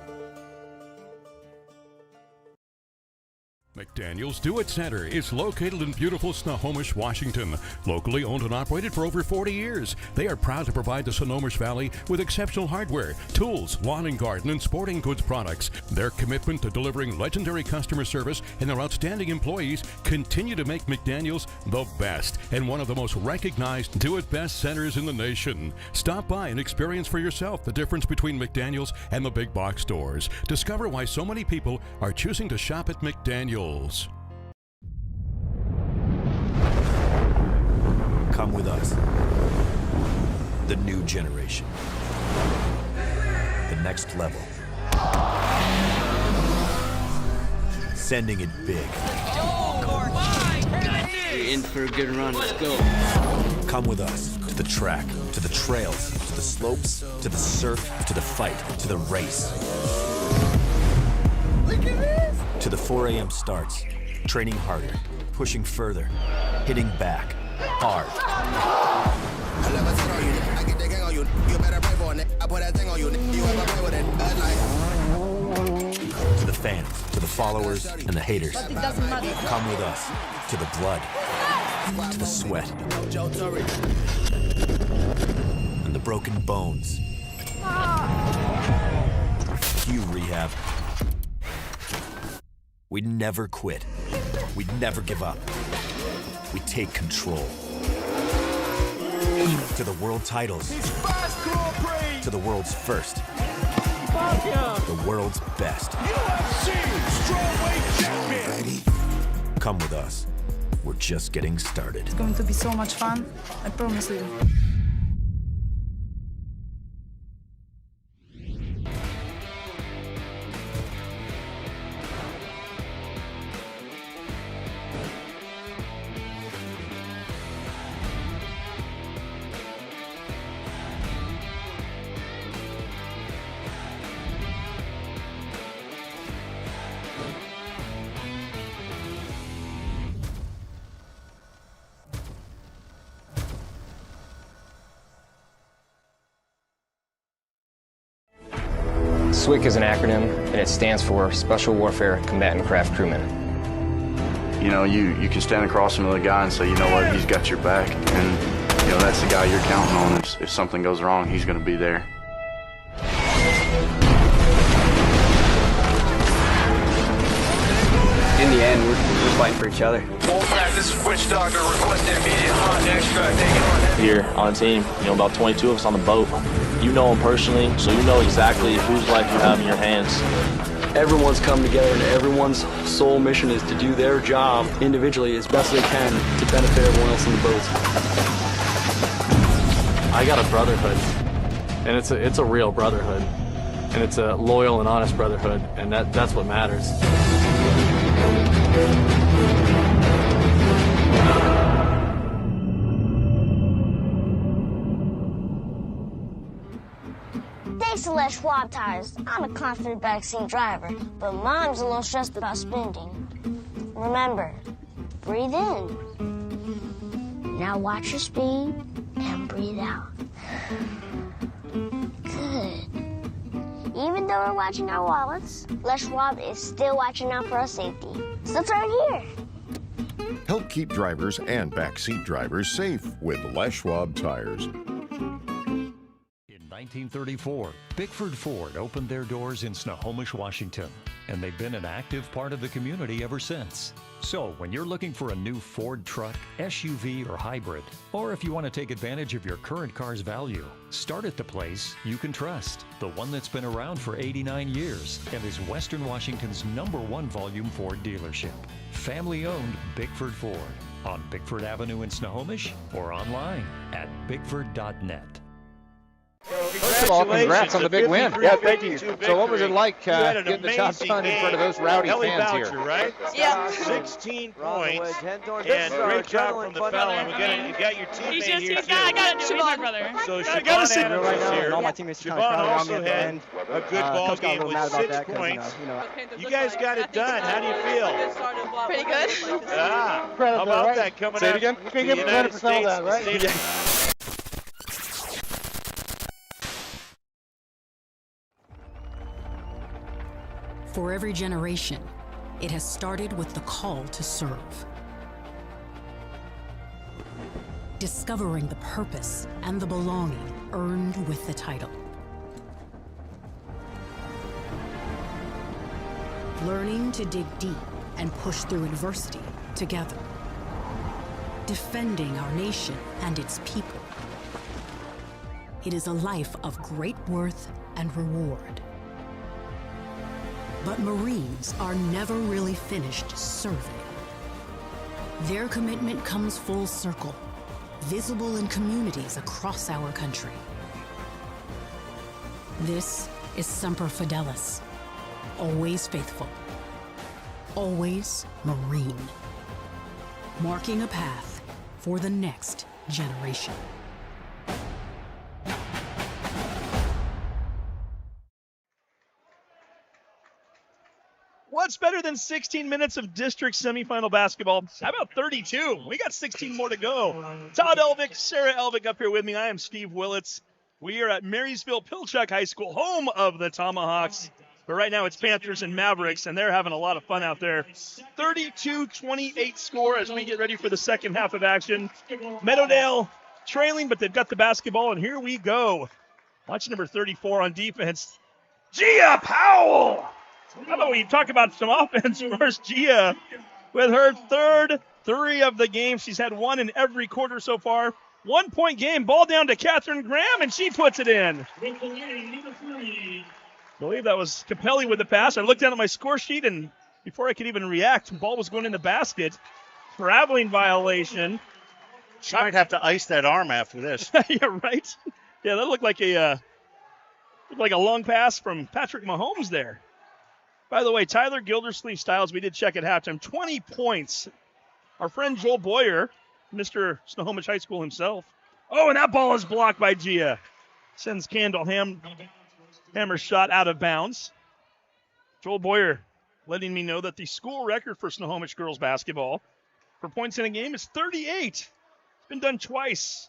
McDaniel's Do-It Center is located in beautiful Snohomish, Washington. Locally owned and operated for over 40 years, they are proud to provide the Snohomish Valley with exceptional hardware, tools, lawn and garden, and sporting goods products. Their commitment to delivering legendary customer service and their outstanding employees continue to make McDaniel's the best and one of the most recognized Do-It-Best centers in the nation. Stop by and experience for yourself the difference between McDaniel's and the big box stores. Discover why so many people are choosing to shop at McDaniel's. Come with us. The new generation. The next level. Sending it big. You're in for a good run. Let's go. Come with us to the track, to the trails, to the slopes, to the surf, to the fight, to the race. Look at this! To the 4 a.m. starts, training harder, pushing further, hitting back, hard. To the fans, to the followers, and the haters. Come with us to the blood, to the sweat, and the broken bones. You rehab. We never quit. We never give up. We take control. To the world titles. To the world's first. The world's best. UFC strawweight champion. Ready? Come with us. We're just getting started. It's going to be so much fun. I promise you. SWCC is an acronym, and it stands for Special Warfare Combatant Craft Crewman. You know, you can stand across from the guy and say, you know what, he's got your back. And, you know, that's the guy you're counting on. If something goes wrong, he's going to be there. In the end, we're fighting for each other. This is Witch Doctor requesting immediate hot extract taken on. Here on the team, about 22 of us on the boat. You know them personally, so you know exactly whose life you have in your hands. Everyone's come together, and everyone's sole mission is to do their job individually as best they can to benefit everyone else in the boats. I got a brotherhood, and it's a real brotherhood, and it's a loyal and honest brotherhood, and that's what matters. Thanks to Les Schwab tires, I'm a confident backseat driver, but Mom's a little stressed about spending. Remember, breathe in. Now watch your speed and breathe out. Good. Even though we're watching our wallets, Les Schwab is still watching out for our safety. So turn here. Help keep drivers and backseat drivers safe with Les Schwab tires. In 1934, Bickford Ford opened their doors in Snohomish, Washington, and they've been an active part of the community ever since. So when you're looking for a new Ford truck, SUV, or hybrid, or if you want to take advantage of your current car's value, start at the place you can trust, the one that's been around for 89 years and is Western Washington's #1 volume Ford dealership. Family-owned Bickford Ford on Bickford Avenue in Snohomish or online at bickford.net. First of all, congrats on the big win. Yeah, thank you. So what was it like getting the job done in front of those rowdy fans here? Right? Yeah. 16 points. And great job from the fella. You got your teammate here, too. I got to my brother. So Siobhan Adams is here. All my teammates Siobhan also had a good ball game with 6 points. You guys got it done. How do you feel? Pretty good. How about that coming up? Say it again. You can give 100% of that, right? For every generation, it has started with the call to serve. Discovering the purpose and the belonging earned with the title. Learning to dig deep and push through adversity together. Defending our nation and its people. It is a life of great worth and reward. But Marines are never really finished serving. Their commitment comes full circle, visible in communities across our country. This is Semper Fidelis, always faithful, always Marine, marking a path for the next generation. What's better than 16 minutes of district semifinal basketball? How about 32? We got 16 more to go. Todd Elvick, Sarah Elvick up here with me. I am Steve Willits. We are at Marysville-Pilchuck High School, home of the Tomahawks. But right now it's Panthers and Mavericks, and they're having a lot of fun out there. 32-28 score as we get ready for the second half of action. Meadowdale trailing, but they've got the basketball, and here we go. Watch number 34 on defense. Gia Powell! How about we talk about some offense first? Gia with her third 3 of the game. She's had 1 in every quarter so far. 1-point game. Ball down to Catherine Graham, and she puts it in. I believe that was Capelli with the pass. I looked down at my score sheet, and before I could even react, the ball was going in the basket. Traveling violation. She might have to ice that arm after this. Yeah, right? Yeah, that looked like a long pass from Patrick Mahomes there. By the way, Tyler Gildersleeve Styles, we did check at halftime, 20 points. Our friend Joel Boyer, Mr. Snohomish High School himself. Oh, and that ball is blocked by Gia. Sends Candle Hammer's shot out of bounds. Joel Boyer letting me know that the school record for Snohomish girls basketball for points in a game is 38. It's been done twice.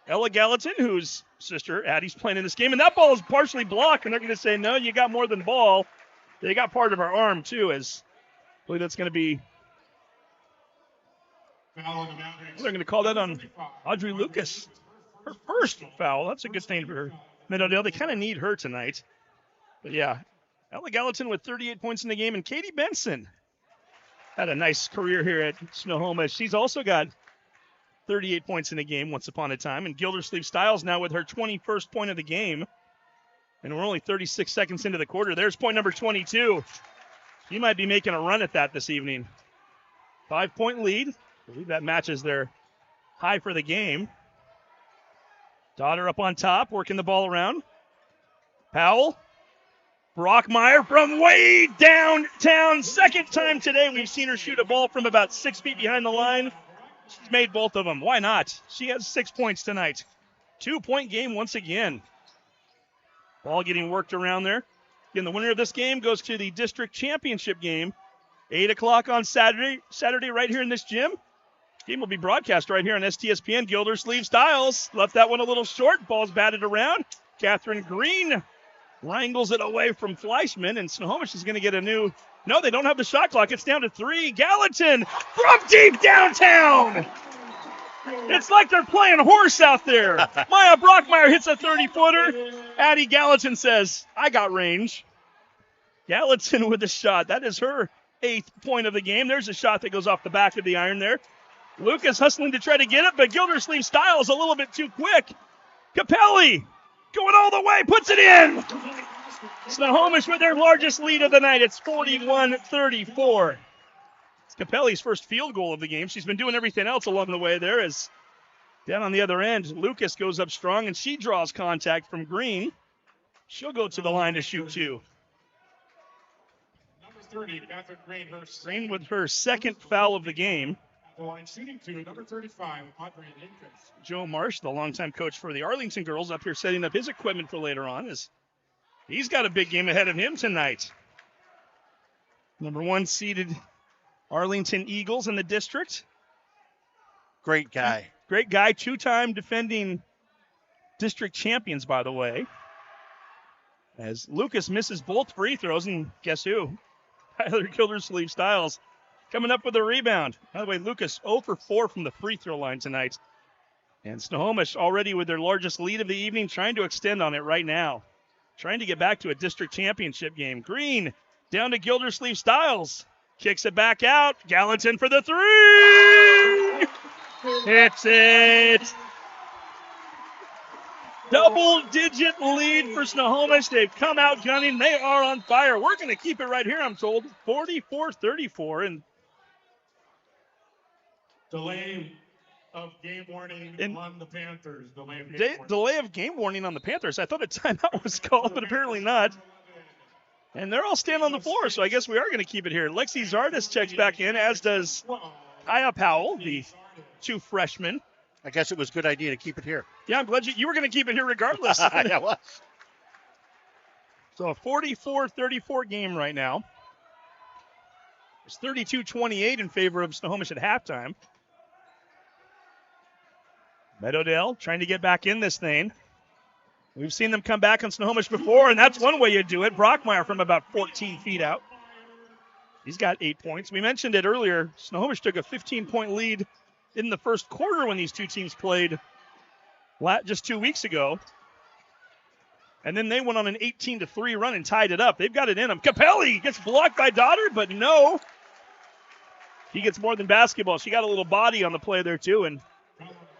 Ella Gallatin, whose sister Addie's playing in this game, and that ball is partially blocked, and they're going to say, no, you got more than ball. They got part of our arm, too, as I believe that's going to be. They're going to call that on Audrey Lucas. Her first foul. That's a good thing for Meadowdale. They kind of need her tonight. But, yeah, Ella Gallatin with 38 points in the game, and Katie Benson had a nice career here at Snohomish. She's also got 38 points in the game once upon a time. And Gildersleeve Styles now with her 21st point of the game. And we're only 36 seconds into the quarter. There's point number 22. She might be making a run at that this evening. 5-point lead. I believe that matches their high for the game. Daughter up on top, working the ball around. Powell. Brockmeyer from way downtown. Second time today we've seen her shoot a ball from about 6 feet behind the line. She's made both of them. Why not? She has 6 points tonight. 2-point game once again. Ball getting worked around there. Again, the winner of this game goes to the district championship game. 8 o'clock on Saturday right here in this gym. Game will be broadcast right here on STSPN. Gildersleeve Styles left that one a little short. Ball's batted around. Catherine Green wrangles it away from Fleischman, and Snohomish is going to get a new. No, they don't have the shot clock. It's down to 3. Gallatin from deep downtown. It's like they're playing horse out there. Maya Brockmeyer hits a 30-footer. Addie Gallatin says, I got range. Gallatin with the shot. That is her 8th point of the game. There's a shot that goes off the back of the iron there. Lucas hustling to try to get it, but Gildersleeve Styles a little bit too quick. Capelli going all the way, puts it in. Snohomish with their largest lead of the night. It's 41-34. It's Capelli's first field goal of the game. She's been doing everything else along the way there. As down on the other end, Lucas goes up strong, and she draws contact from Green. She'll go to the line to shoot 2. Number 30, Catherine Green. Green with her second foul of the game. The line shooting 2, number 35, Audrey Lucas. Joe Marsh, the longtime coach for the Arlington girls, up here setting up his equipment for later on, as he's got a big game ahead of him tonight. Number 1 seeded Arlington Eagles in the district. Great guy. Great guy. 2-time defending district champions, by the way. As Lucas misses both free throws, and guess who? Tyler Gildersleeve Styles coming up with a rebound. By the way, Lucas 0 for 4 from the free throw line tonight. And Snohomish already with their largest lead of the evening, trying to extend on it right now. Trying to get back to a district championship game. Green down to Gildersleeve Styles. Kicks it back out. Gallatin for the 3. Hits it. Double-digit lead for Snohomish. They've come out gunning. They are on fire. We're going to keep it right here, I'm told. 44-34. And delay of game warning on the Panthers. Delay of game warning on the Panthers. I thought a timeout was called, but apparently not. And they're all standing on the floor, so I guess we are going to keep it here. Lexi Zardes checks back in, as does Kaya Powell, the 2 freshmen. I guess it was a good idea to keep it here. Yeah, I'm glad you were going to keep it here regardless. Yeah, it was. So a 44-34 game right now. It's 32-28 in favor of Snohomish at halftime. Meadowdale trying to get back in this thing. We've seen them come back on Snohomish before, and that's one way you do it. Brockmeyer from about 14 feet out. He's got 8 points. We mentioned it earlier. Snohomish took a 15-point lead in the first quarter when these two teams played just 2 weeks ago. And then they went on an 18-3 run and tied it up. They've got it in them. Capelli gets blocked by Doddard, but no. He gets more than basketball. She got a little body on the play there, too. And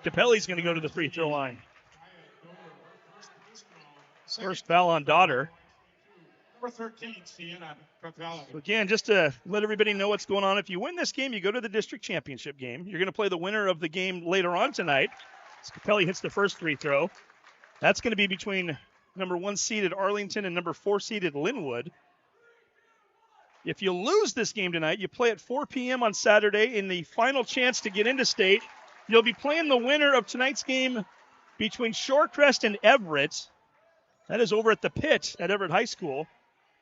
Capelli's going to go to the free throw line. First foul on Daughter. Number 13, Sienna Capelli. So again, just to let everybody know what's going on, if you win this game, you go to the district championship game. You're going to play the winner of the game later on tonight. As Capelli hits the first free throw. That's going to be between number 1 seeded Arlington and number 4 seeded Linwood. If you lose this game tonight, you play at 4 p.m. on Saturday in the final chance to get into state. You'll be playing the winner of tonight's game between Shorecrest and Everett. That is over at the pit at Everett High School.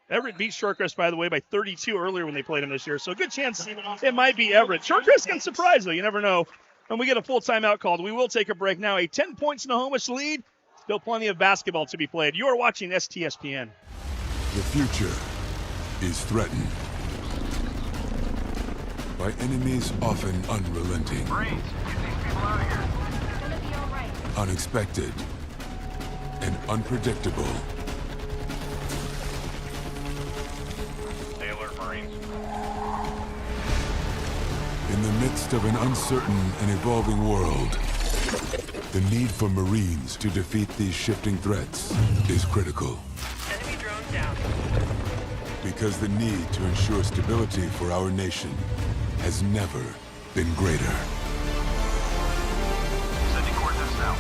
Everett beat Shorecrest, by the way, by 32 earlier when they played them this year. So a good chance it might be Everett. Shorecrest can surprise, though. You never know. When we get a full timeout called, we will take a break now. A 10-point Snohomish lead. Still plenty of basketball to be played. You are watching STSPN. The future is threatened by enemies often unrelenting, unexpected, and unpredictable. In the midst of an uncertain and evolving world, the need for Marines to defeat these shifting threats is critical. Enemy drone down. Because the need to ensure stability for our nation has never been greater. Sending coordinates now.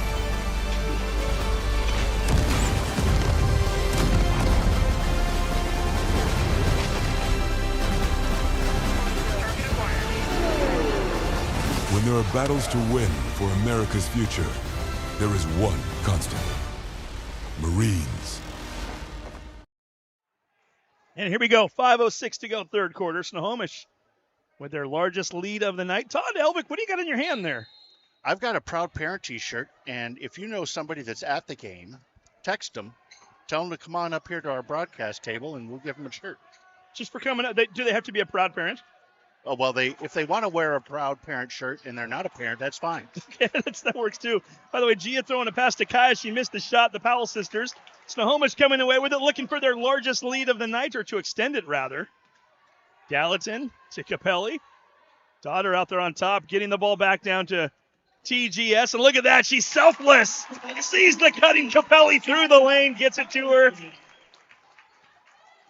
When there are battles to win for America's future, there is one constant: Marines. And here we go. 5:06 to go, third quarter. Snohomish with their largest lead of the night. Todd Elvick, what do you got in your hand there? I've got a Proud Parent t-shirt, and if you know somebody that's at the game, text them. Tell them to come on up here to our broadcast table, and we'll give them a shirt. Just for coming up. Do they have to be a proud parent? Oh, well, if they want to wear a Proud Parent shirt and they're not a parent, that's fine. Okay, that works too. By the way, Gia throwing a pass to Kaya. She missed the shot. The Powell sisters. Snohomish coming away with it, looking for their largest lead of the night, or to extend it, rather. Gallatin to Capelli. Daughter out there on top, getting the ball back down to TGS. And look at that. She's selfless. Sees the cutting Capelli through the lane, gets it to her.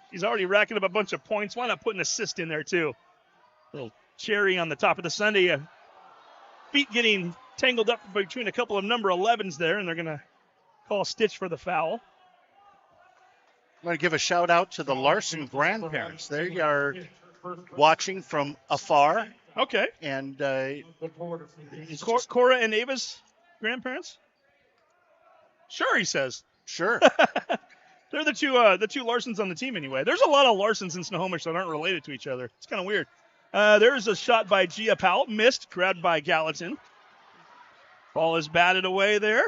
She's already racking up a bunch of points. Why not put an assist in there, too? Little cherry on the top of the sundae. Feet getting tangled up between a couple of number 11s there, and they're going to call Stitch for the foul. I'm going to give a shout out to the Larson grandparents. They are watching from afar. Okay. And Cora and Ava's grandparents? Sure, he says. Sure. They're the two Larsons on the team anyway. There's a lot of Larsons in Snohomish that aren't related to each other. It's kind of weird. There's a shot by Gia Powell. Missed. Grabbed by Gallatin. Ball is batted away there.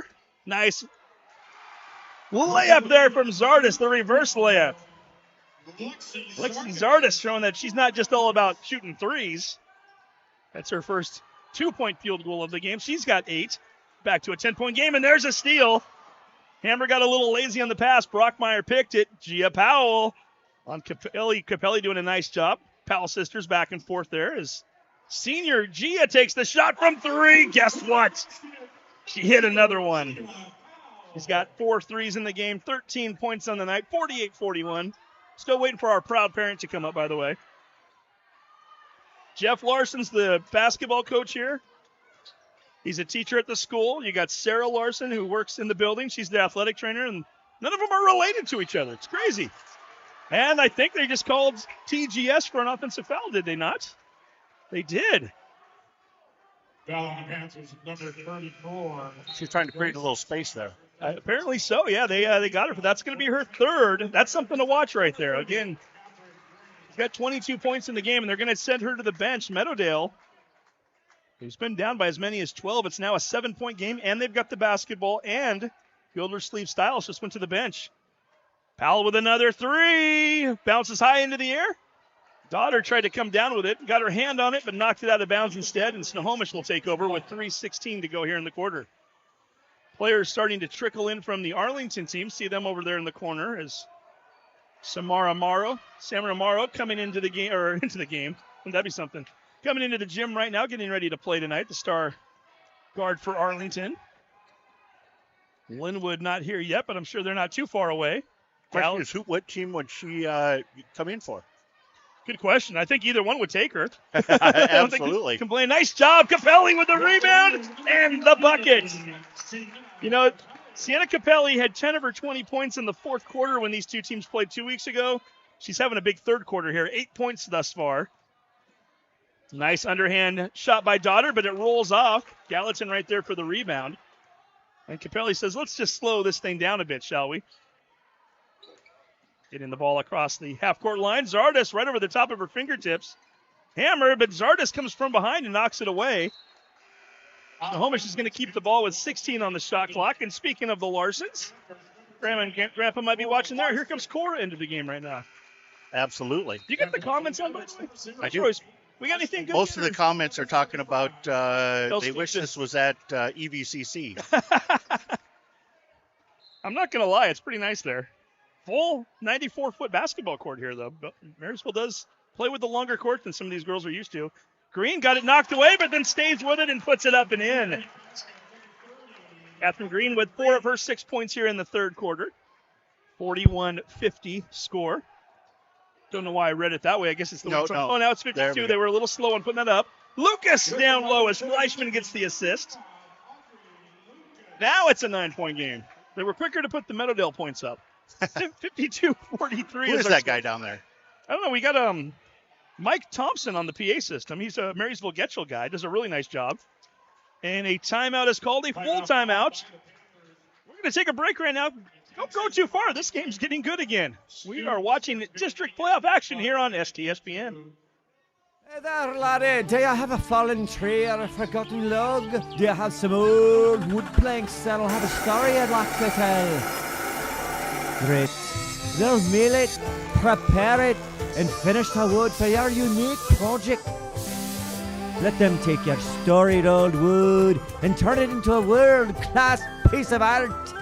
Nice layup there from Zardis. The reverse layup. Lexi Zardis showing that she's not just all about shooting threes. That's her first 2-point field goal of the game. She's got 8. Back to a 10-point game, and there's a steal. Hammer got a little lazy on the pass. Brockmeyer picked it. Gia Powell on Capelli. Capelli doing a nice job. Powell sisters back and forth there as senior Gia takes the shot from 3. Guess what? She hit another one. She's got 4 threes in the game, 13 points on the night, 48-41. Still waiting for our proud parent to come up, by the way. Jeff Larson's the basketball coach here. He's a teacher at the school. You got Sarah Larson, who works in the building. She's the athletic trainer, and none of them are related to each other. It's crazy. And I think they just called TGS for an offensive foul, did they not? They did. Foul on the Panthers, number 34. She's trying to create a little space there. Apparently so, yeah. They got her. That's going to be her third. That's something to watch right there. Again, she's got 22 points in the game, and they're going to send her to the bench. Meadowdale, who's been down by as many as 12. It's now a 7-point game, and they've got the basketball, and Gildersleeve Styles just went to the bench. Powell with another 3. Bounces high into the air. Daughter tried to come down with it. Got her hand on it, but knocked it out of bounds instead. And Snohomish will take over with 3:16 to go here in the quarter. Players starting to trickle in from the Arlington team. See them over there in the corner as Samara Morrow coming into the game. Wouldn't that be something? Coming into the gym right now, getting ready to play tonight. The star guard for Arlington. Linwood not here yet, but I'm sure they're not too far away. Question is, what team would she come in for? Good question. I think either one would take her. Absolutely. Can play. Nice job, Capelli with the rebound and the bucket. You know, Sienna Capelli had 10 of her 20 points in the fourth quarter when these two teams played 2 weeks ago. She's having a big third quarter here. 8 points thus far. Nice underhand shot by Daughter, but it rolls off. Gallatin right there for the rebound. And Capelli says, let's just slow this thing down a bit, shall we? Getting the ball across the half-court line. Zardes right over the top of her fingertips. Hammer, but Zardes comes from behind and knocks it away. Snohomish is going to keep the ball with 16 on the shot clock. And speaking of the Larsons, Grandma and Grandpa might be watching there. Here comes Cora into the game right now. Absolutely. You get the comments on both? I do. We got anything good? Most of the comments are talking about they wish this was at EVCC. I'm not going to lie. It's pretty nice there. Full 94-foot basketball court here, though. But Marysville does play with the longer court than some of these girls are used to. Green got it knocked away, but then stays with it and puts it up and in. Catherine Green with 4 of her 6 points here in the third quarter. 41-50 score. Don't know why I read it that way. I guess it's the one. Oh, now it's 52. They were a little slow on putting that up. Lucas down low as Fleischman gets the assist. Now it's a 9-point game. They were quicker to put the Meadowdale points up. 52-43. Who is that guy down there? I don't know. We got Mike Thompson on the PA system. He's a Marysville Getchell guy. Does a really nice job. And a timeout is called, a full timeout. We're going to take a break right now. Don't go too far. This game's getting good again. We are watching district playoff action here on STSPN. Hey there, laddie. Do you have a fallen tree or a forgotten log? Do you have some old wood planks that'll have a story I'd like to tell? Great. They'll mill it, prepare it, and finish the wood for your unique project. Let them take your storied old wood and turn it into a world-class piece of art.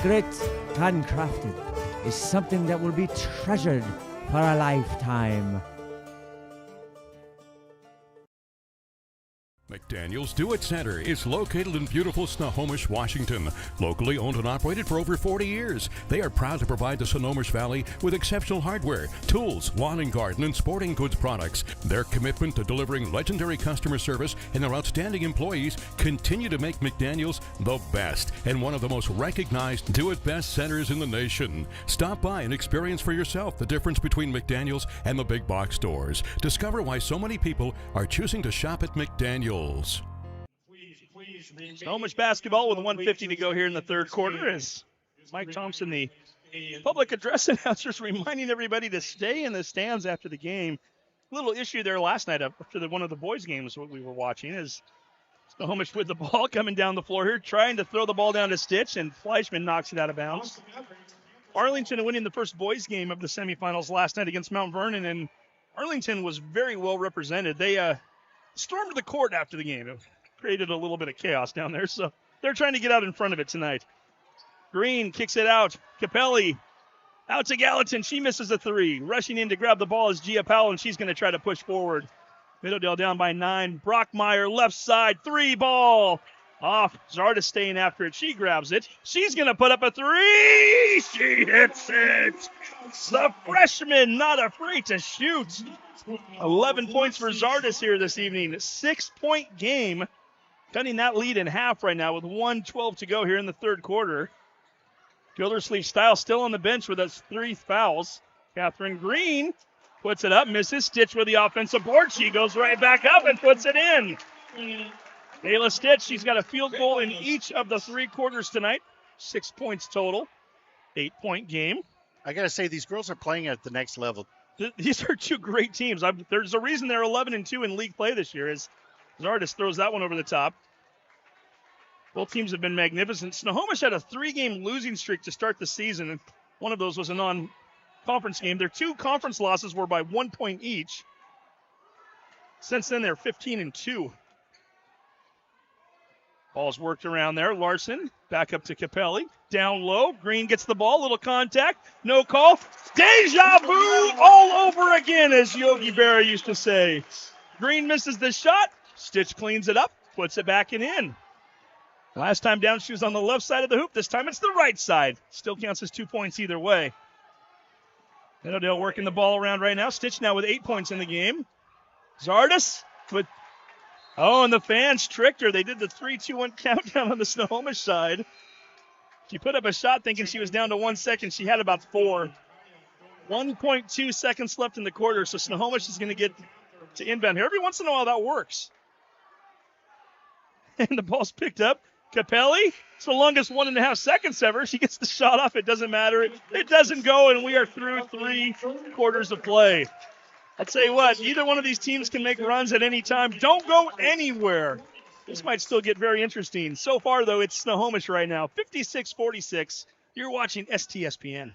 Grit, handcrafted, is something that will be treasured for a lifetime. McDaniel's Do It Center is located in beautiful Snohomish, Washington. Locally owned and operated for over 40 years, they are proud to provide the Snohomish Valley with exceptional hardware, tools, lawn and garden, and sporting goods products. Their commitment to delivering legendary customer service and their outstanding employees continue to make McDaniel's the best and one of the most recognized Do It Best centers in the nation. Stop by and experience for yourself the difference between McDaniel's and the big box stores. Discover why so many people are choosing to shop at McDaniel's. Snohomish basketball with 1:50 to go here in the third quarter as Mike Thompson, the public address announcer, is reminding everybody to stay in the stands after the game. Little issue there last night after one of the boys' games what we were watching is Snohomish with the ball coming down the floor here, trying to throw the ball down to Stitch, and Fleischman knocks it out of bounds. Arlington winning the first boys' game of the semifinals last night against Mount Vernon, and Arlington was very well represented. They stormed the court after the game. It created a little bit of chaos down there, so they're trying to get out in front of it tonight. Green kicks it out. Capelli out to Gallatin. She misses a three. Rushing in to grab the ball is Gia Powell, and she's going to try to push forward. Meadowdale down by 9. Brockmeyer left side. 3 ball. Off. Zardes staying after it. She grabs it. She's going to put up a 3. She hits it. The freshman not afraid to shoot. 11 points for Zardes here this evening. 6-point game. Cutting that lead in half right now with 1:12 to go here in the third quarter. Gildersleeve Style still on the bench with us 3 fouls. Catherine Green puts it up. Misses. Stitch with the offensive board. She goes right back up and puts it in. Ayla Stitch, she's got a field goal in each of the 3 quarters tonight. 6 points total. 8-point game. I got to say, these girls are playing at the next level. These are 2 great teams. There's a reason they're 11-2 in league play this year is Zardes throws that one over the top. Both teams have been magnificent. Snohomish had a 3-game losing streak to start the season, and one of those was a non-conference game. Their 2 conference losses were by 1 point each. Since then, they're 15-2. Ball's worked around there. Larson back up to Capelli. Down low. Green gets the ball. Little contact. No call. Deja vu all over again, as Yogi Berra used to say. Green misses the shot. Stitch cleans it up. puts it back and in. Last time down, she was on the left side of the hoop. This time it's the right side. Still counts as 2 points either way. Meadowdale working the ball around right now. Stitch now with 8 points in the game. Zardes with, and the fans tricked her. They did the 3-2-1 countdown on the Snohomish side. She put up a shot thinking she was down to 1 second. She had about 4. 1.2 seconds left in the quarter, so Snohomish is going to get to inbound here. Every once in a while that works. And the ball's picked up. Capelli, it's the longest 1.5 seconds ever. She gets the shot off. It doesn't matter. It doesn't go, and we are through 3 quarters of play. I'll tell you what, either one of these teams can make runs at any time. Don't go anywhere. This might still get very interesting. So far, though, it's Snohomish right now, 56-46. You're watching STSPN.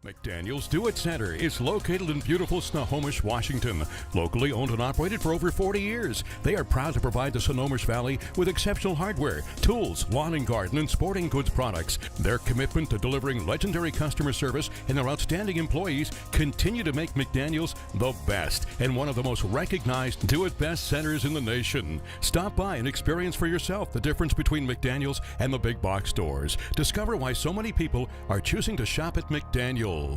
McDaniel's Do-It Center is located in beautiful Snohomish, Washington. Locally owned and operated for over 40 years, they are proud to provide the Snohomish Valley with exceptional hardware, tools, lawn and garden, and sporting goods products. Their commitment to delivering legendary customer service and their outstanding employees continue to make McDaniel's the best and one of the most recognized do-it-best centers in the nation. Stop by and experience for yourself the difference between McDaniel's and the big box stores. Discover why so many people are choosing to shop at McDaniel's.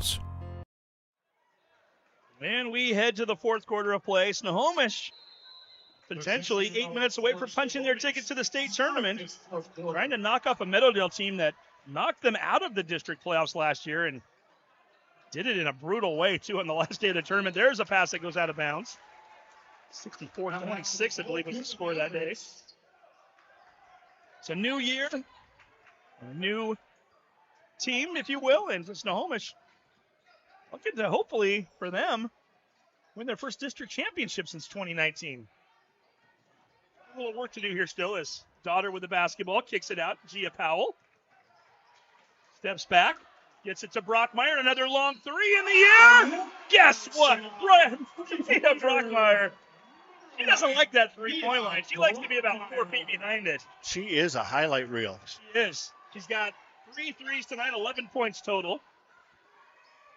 And we head to the fourth quarter of play. Snohomish potentially 8 minutes away from punching their ticket to the state tournament, trying to knock off a Meadowdale team that knocked them out of the district playoffs last year and did it in a brutal way, too, on the last day of the tournament. There's a pass that goes out of bounds. 64-26, I believe, was the score that day. It's a new year, a new team, if you will, and Snohomish looking to, hopefully, for them, win their first district championship since 2019. A little work to do here still as Daughter with the basketball, kicks it out. Gia Powell steps back, gets it to Brockmeyer. Another long three in the air. Guess what? Tina Brockmeyer. She doesn't like that three-point line. She likes to be about 4 feet behind it. She is a highlight reel. She is. She's got 3 threes tonight, 11 points total.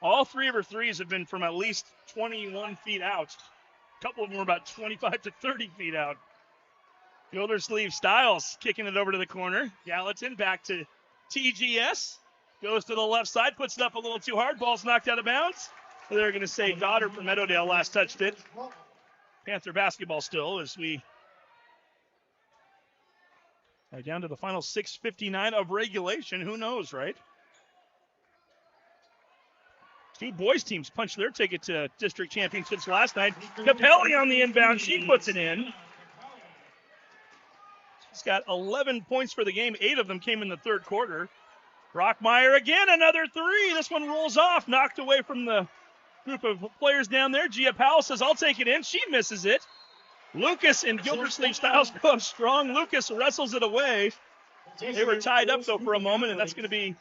All 3 of her threes have been from at least 21 feet out. A couple of them were about 25 to 30 feet out. Gildersleeve Styles kicking it over to the corner. Gallatin back to TGS. Goes to the left side, puts it up a little too hard. Ball's knocked out of bounds. They're going to say Daughter from Meadowdale last touched it. Panther basketball still as we are down to the final 6:59 of regulation. Who knows, right? 2 boys teams punched their ticket to district championships last night. Capelli on the inbound. She puts it in. She's got 11 points for the game. 8 of them came in the third quarter. Brockmeyer again, another 3. This one rolls off, knocked away from the group of players down there. Gia Powell says, I'll take it in. She misses it. Lucas and Gildersleeve Styles go up strong. Lucas wrestles it away. They were tied up, though, for a moment, and that's going to be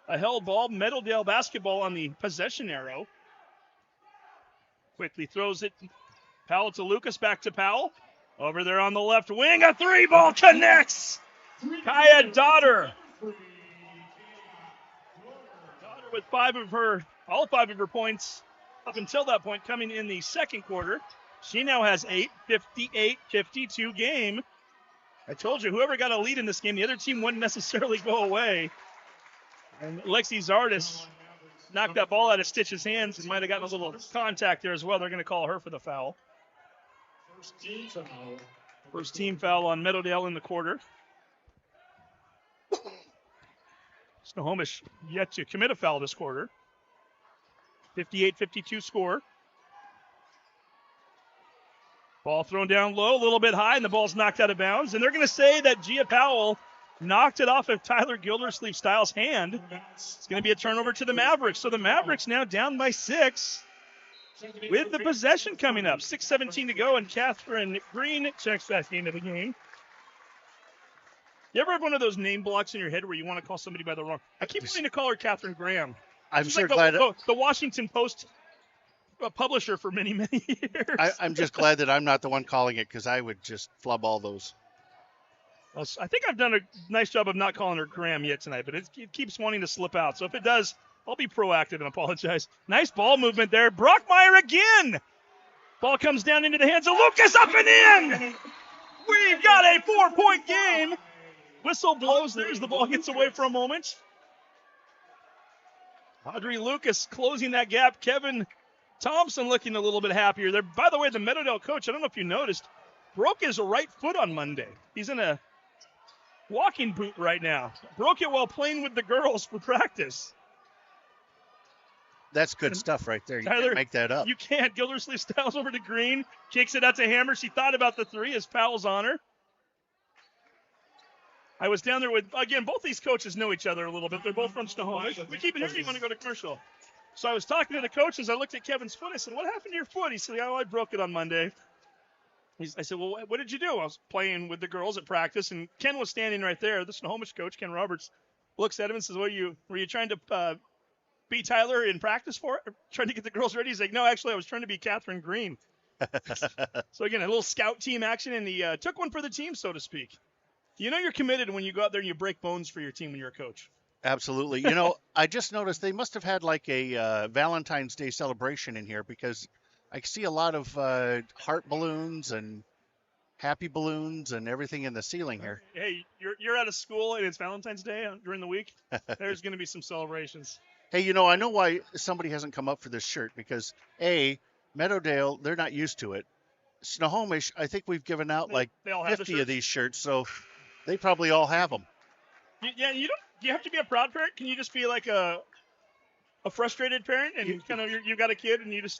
a held ball. Meadowdale basketball on the possession arrow. Quickly throws it. Powell to Lucas, back to Powell. Over there on the left wing, a 3-ball connects. Kaya Daughter. Daughter with all 5 of her points up until that point coming in the second quarter. She now has 8, 58-52 game. I told you, whoever got a lead in this game, the other team wouldn't necessarily go away. And Lexi Zardes knocked that ball out of Stitch's hands and might have gotten a little contact there as well. They're going to call her for the foul. First team foul on Meadowdale in the quarter. Snohomish yet to commit a foul this quarter. 58-52 score. Ball thrown down low, a little bit high, and the ball's knocked out of bounds. And they're going to say that Gia Powell knocked it off of Tyler Gildersleeve Styles' hand. It's going to be a turnover to the Mavericks. So the Mavericks now down by 6. with the possession coming up. 6:17 to go, and Catherine Green checks back into the game. You ever have one of those name blocks in your head where you want to call somebody by the wrong? I keep wanting to call her Catherine Graham. I'm She's sure like glad the Washington Post publisher for many, many years. I'm just glad that I'm not the one calling it, because I would just flub all those. Well, I think I've done a nice job of not calling her Graham yet tonight, but it keeps wanting to slip out. So if it does, I'll be proactive and apologize. Nice ball movement there. Brockmeyer again. Ball comes down into the hands of Lucas, up and in. We've got a 4-point game. Whistle blows there as the ball gets away for a moment. Audrey Lucas closing that gap. Kevin Thompson looking a little bit happier there. By the way, the Meadowdale coach, I don't know if you noticed, broke his right foot on Monday. He's in a walking boot right now. Broke it while playing with the girls for practice. That's good stuff right there. You Tyler, can't make that up. You can't. Gildersleeve Styles over to Green. Kicks it out to Hammer. She thought about the three as Powell's on her. I was down there with, again, both these coaches know each other a little bit. They're both from Snohomish. We keep it here. You want to go to commercial? So I was talking to the coaches. I looked at Kevin's foot. I said, what happened to your foot? He said, oh, I broke it on Monday. I said, well, what did you do? I was playing with the girls at practice, and Ken was standing right there. The Snohomish coach, Ken Roberts, looks at him and says, were you trying to beat Tyler in practice for it? Or trying to get the girls ready? He's like, no, actually, I was trying to be Catherine Green. So, again, a little scout team action, and he took one for the team, so to speak. You know you're committed when you go out there and you break bones for your team when you're a coach. Absolutely. I just noticed they must have had like a Valentine's Day celebration in here, because I see a lot of heart balloons and happy balloons and everything in the ceiling here. Hey, you're out of school and it's Valentine's Day during the week. There's going to be some celebrations. Hey, I know why somebody hasn't come up for this shirt, because Meadowdale, they're not used to it. Snohomish, I think we've given out like 50 of these shirts, so they probably all have them. Yeah, you have to be a proud parent? Can you just be like a frustrated parent and you've got a kid and it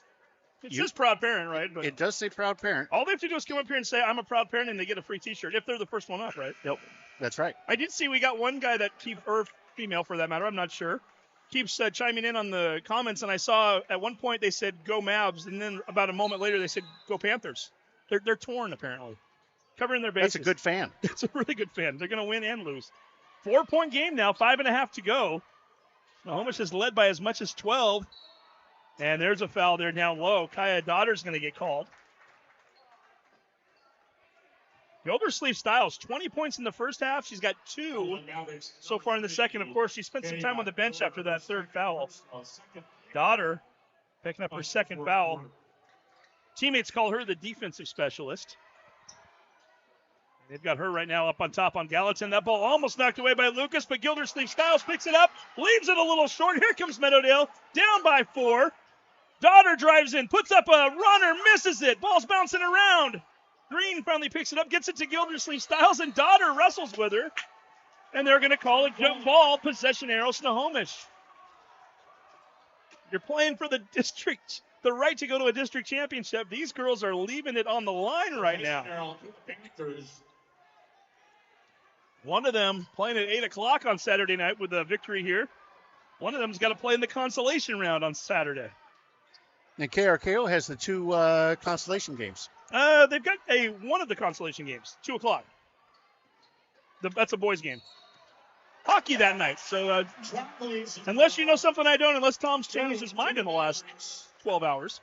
says proud parent, right? But it does say proud parent. All they have to do is come up here and say, I'm a proud parent, and they get a free t-shirt if they're the first one up, right? Yep, that's right. I did see we got one guy that or female for that matter, I'm not sure, keeps chiming in on the comments, and I saw at one point they said go Mavs, and then about a moment later they said go Panthers. They're torn apparently. Covering their bases. That's a good fan. It's a really good fan. They're going to win and lose. 4-point game now, 5.5 to go. Snohomish is led by as much as 12. And there's a foul there down low. Kaya Dodder's going to get called. Gildersleeve Styles, 20 points in the first half. She's got 2 so far in the second. Of course, she spent some time on the bench after that third foul. Dodder picking up her second foul. Teammates call her the defensive specialist. They've got her right now up on top on Gallatin. That ball almost knocked away by Lucas, but Gildersleeve Styles picks it up, leaves it a little short. Here comes Meadowdale, down by 4. Dodder drives in, puts up a runner, misses it. Ball's bouncing around. Green finally picks it up, gets it to Gildersleeve Styles, and Dodder wrestles with her. And they're going to call it jump ball, possession arrow, Snohomish. You're playing for the district, the right to go to a district championship. These girls are leaving it on the line right now. One of them playing at 8 o'clock on Saturday night with a victory here. One of them's got to play in the consolation round on Saturday. And KRKO has the 2 consolation games. They've got one of the consolation games, 2 o'clock. That's a boys' game. Hockey that night. So unless you know something I don't, unless Tom's changed his mind in the last 12 hours.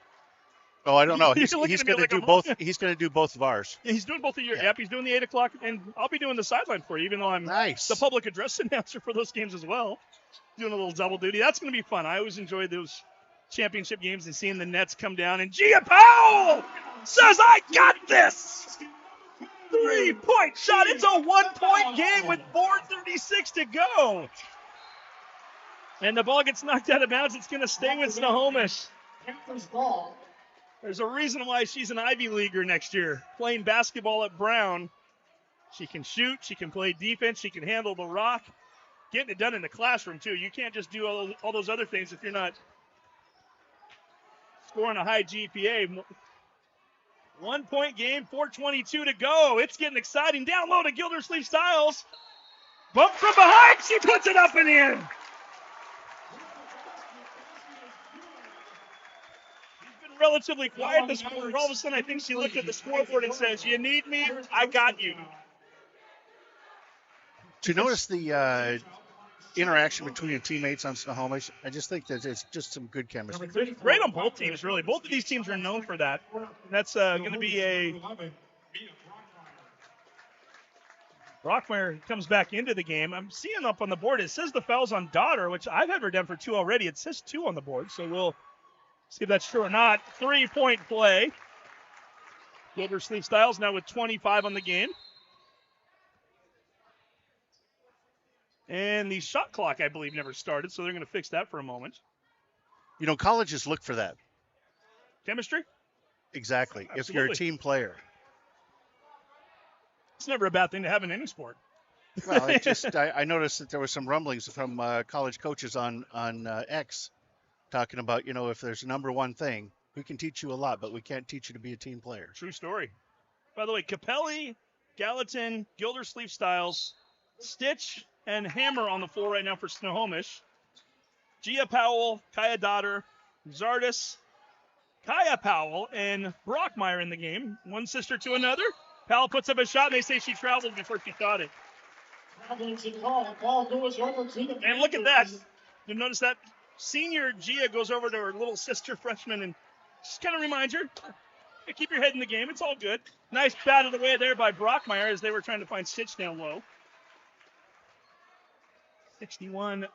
Oh, I don't know. He's going to do both. He's going to do both of ours. Yeah, he's doing both of yours. Yeah. Yep, he's doing the 8 o'clock, and I'll be doing the sideline for you, even though I'm the public address announcer for those games as well. Doing a little double duty. That's going to be fun. I always enjoy those championship games and seeing the nets come down. And Gia Powell says, I got this! 3-point shot. It's a 1-point game with 4:36 to go. And the ball gets knocked out of bounds. It's going to stay with Snohomish. There's a reason why she's an Ivy Leaguer next year, playing basketball at Brown. She can shoot. She can play defense. She can handle the rock. Getting it done in the classroom, too. You can't just do all those other things if you're not scoring a high GPA. 1-point game, 4:22 to go. It's getting exciting. Down low to Gildersleeve Styles. Bump from behind. She puts it up and in. relatively quiet this quarter. All of a sudden, I think she looked at the scoreboard and says, "You need me? I got you." Did you notice the interaction between the teammates on Snohomish? I just think that it's just some good chemistry. They're great on both teams, really. Both of these teams are known for that. That's going to be a... Brockmeyer comes back into the game. I'm seeing up on the board, it says the foul's on Daughter, which I've had her down for 2 already. It says 2 on the board, so we'll see if that's true or not. 3-point play. Gildersleeve Styles now with 25 on the game. And the shot clock, I believe, never started, so they're going to fix that for a moment. You know, colleges look for that. Chemistry? Exactly. Absolutely. If you're a team player. It's never a bad thing to have in any sport. Well, it just I noticed that there was some rumblings from college coaches on X talking about, you know, if there's a number one thing, we can teach you a lot, but we can't teach you to be a team player. True story. By the way, Capelli, Gallatin, Gildersleeve Styles, Stitch, and Hammer on the floor right now for Snohomish. Gia Powell, Kaya Daughter, Zardis, Kaya Powell, and Brockmeyer in the game. One sister to another. Powell puts up a shot, and they say she traveled before she shot it. And look at that. You notice that senior Gia goes over to her little sister freshman and just kind of reminds her, hey, keep your head in the game. It's all good. Nice bat of the way there by Brockmeyer as they were trying to find Stitch down low. 61-57.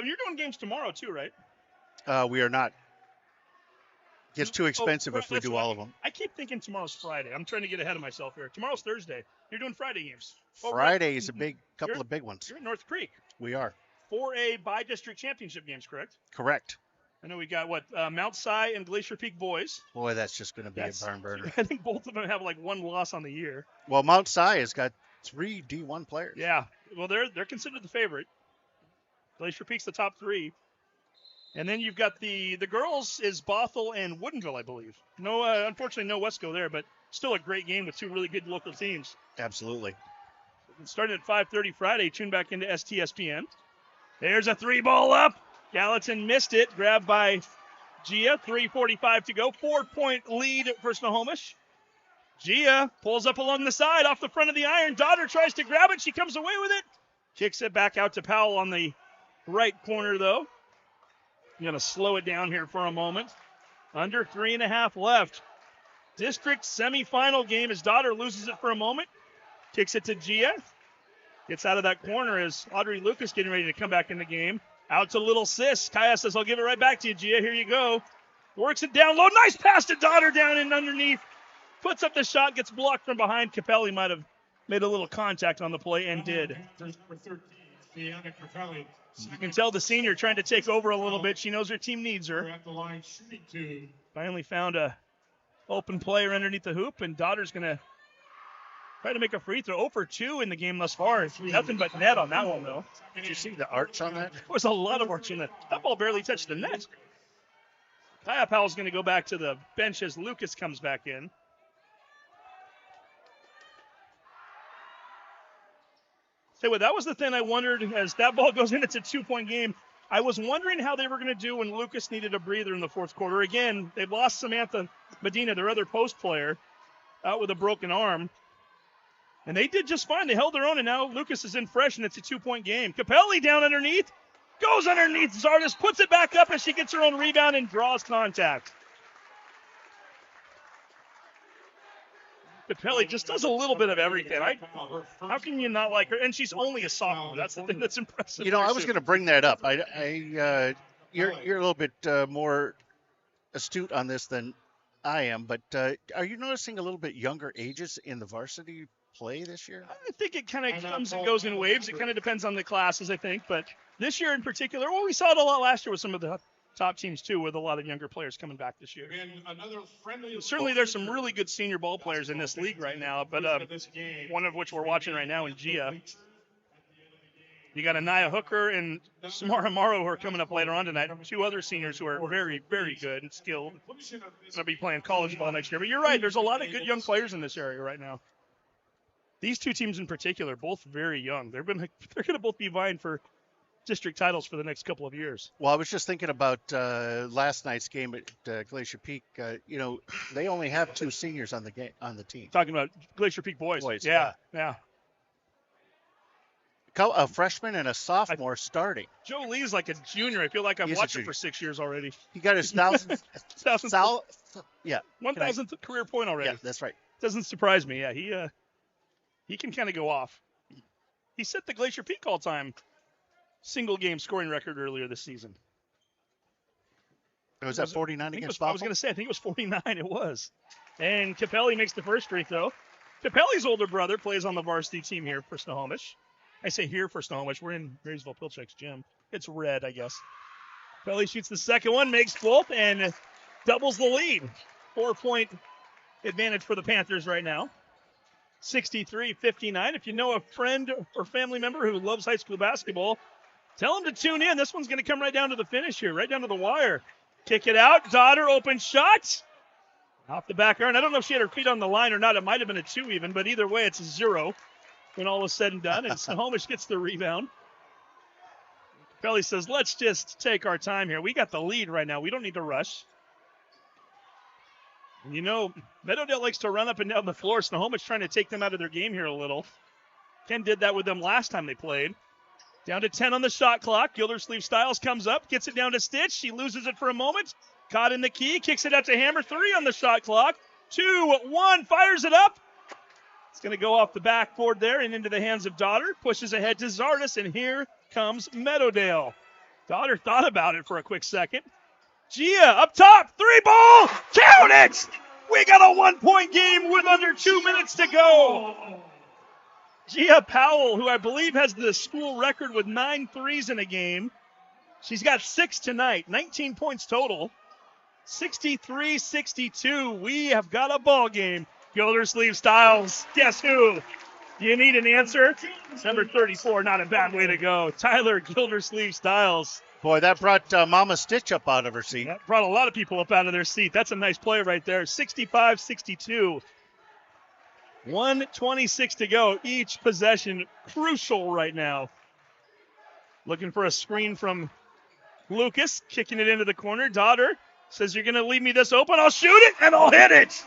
You're doing games tomorrow too, right? We are not. Gets too expensive if we do all of them. I keep thinking tomorrow's Friday. I'm trying to get ahead of myself here. Tomorrow's Thursday. You're doing Friday games. Friday is a couple of big ones. You're at North Creek. We are. 4A by-district championship games, correct? Correct. I know we got, Mount Si and Glacier Peak boys. Boy, that's just going to be a barn burner. I think both of them have like one loss on the year. Well, Mount Si has got 3 D1 players. Yeah. Well, they're considered the favorite. Glacier Peak's the top 3. And then you've got the girls is Bothell and Woodinville, I believe. No, unfortunately, no Wesco there, but still a great game with 2 really good local teams. Absolutely. Starting at 5:30 Friday, tune back into STSPN. There's a 3-ball up. Gallatin missed it. Grabbed by Gia. 3:45 to go. 4-point lead for Snohomish. Gia pulls up along the side off the front of the iron. Daughter tries to grab it. She comes away with it. Kicks it back out to Powell on the right corner, though. I'm going to slow it down here for a moment. Under 3.5 left. District semifinal game as Daughter loses it for a moment. Kicks it to Gia. Gets out of that corner as Audrey Lucas getting ready to come back in the game. Out to Little Sis. Kaya says, I'll give it right back to you, Gia. Here you go. Works it down low. Nice pass to Daughter down and underneath. Puts up the shot. Gets blocked from behind. Capelli might have made a little contact on the play and did. You can tell the senior trying to take over a little bit. She knows her team needs her. Finally found a open player underneath the hoop, and Daughter's going to try to make a free throw. 0 for 2 in the game thus far. Nothing but net on that one, though. Did you see the arch on that? There was a lot of arch in that. That ball barely touched the net. Kaya Powell's going to go back to the bench as Lucas comes back in. Say what, that was the thing I wondered as that ball goes in. It's a 2-point game. I was wondering how they were going to do when Lucas needed a breather in the fourth quarter. Again, they've lost Samantha Medina, their other post player, out with a broken arm. And they did just fine. They held their own, and now Lucas is in fresh, and it's a 2-point game. Capelli down underneath. Goes underneath Zardis, puts it back up as she gets her own rebound and draws contact. Capelli just does a little bit of everything. How can you not like her? And she's only a sophomore. That's the thing that's impressive. You know, I was going to bring that up. You're a little bit more astute on this than I am, but are you noticing a little bit younger ages in the varsity play this year? I think it kind of comes and goes in waves. It kind of depends on the classes, I think. But this year in particular, well, we saw it a lot last year with some of the top teams, too, with a lot of younger players coming back this year. Certainly there's some really good senior ball players in this league right now, but one of which we're watching right now in Gia. You got Anaya Hooker and Samara Morrow who are coming up later on tonight. 2 other seniors who are very, very good and skilled. Going to be playing college ball next year. But you're right, there's a lot of good young players in this area right now. These 2 teams in particular, both very young. They're going to both be vying for district titles for the next couple of years. Well, I was just thinking about last night's game at Glacier Peak. They only have 2 seniors on the team. Talking about Glacier Peak boys. Yeah. A freshman and a sophomore starting. Joe Lee's like a junior. I feel like I've watched him for 6 years already. He got his 1000th career point already. Yeah, that's right. Doesn't surprise me. Yeah, he can kind of go off. He set the Glacier Peak all-time single game scoring record earlier this season. Was that 49 against Bothell? I was going to say, I think it was 49. It was. And Capelli makes the first free throw. Capelli's older brother plays on the varsity team here for Snohomish. I say here for Snohomish. We're in Marysville Pilchuck's gym. It's red, I guess. Capelli shoots the second one, makes both, and doubles the lead. 4-point advantage for the Panthers right now. 63-59. If you know a friend or family member who loves high school basketball, tell them to tune in. This one's going to come right down to the finish here, right down to the wire. Kick it out. Daughter open shot. Off the back iron. I don't know if she had her feet on the line or not. It might have been a 2 even, but either way, it's a 0 when all is said and done. And Snohomish gets the rebound. Capelli says, let's just take our time here. We got the lead right now. We don't need to rush. And Meadowdale likes to run up and down the floor. Snohomish trying to take them out of their game here a little. Ken did that with them last time they played. Down to 10 on the shot clock. Gildersleeve Styles comes up, gets it down to Stitch. She loses it for a moment. Caught in the key, kicks it out to Hammer. 3 on the shot clock. 2-1, fires it up. It's going to go off the backboard there and into the hands of Daughter. Pushes ahead to Zardis, and here comes Meadowdale. Daughter thought about it for a quick second. Gia up top, 3-ball, count it! We got a 1-point game with under 2 minutes to go. Gia Powell, who I believe has the school record with 9 threes in a game. She's got 6 tonight, 19 points total. 63-62, we have got a ball game. Gildersleeve Styles, guess who? Do you need an answer? Number 34, not a bad way to go. Tyler Gildersleeve Styles. Boy, that brought Mama Stitch up out of her seat. That brought a lot of people up out of their seat. That's a nice play right there. 65-62. 1:26 to go. Each possession crucial right now. Looking for a screen from Lucas, kicking it into the corner. Daughter says, you're going to leave me this open. I'll shoot it, and I'll hit it.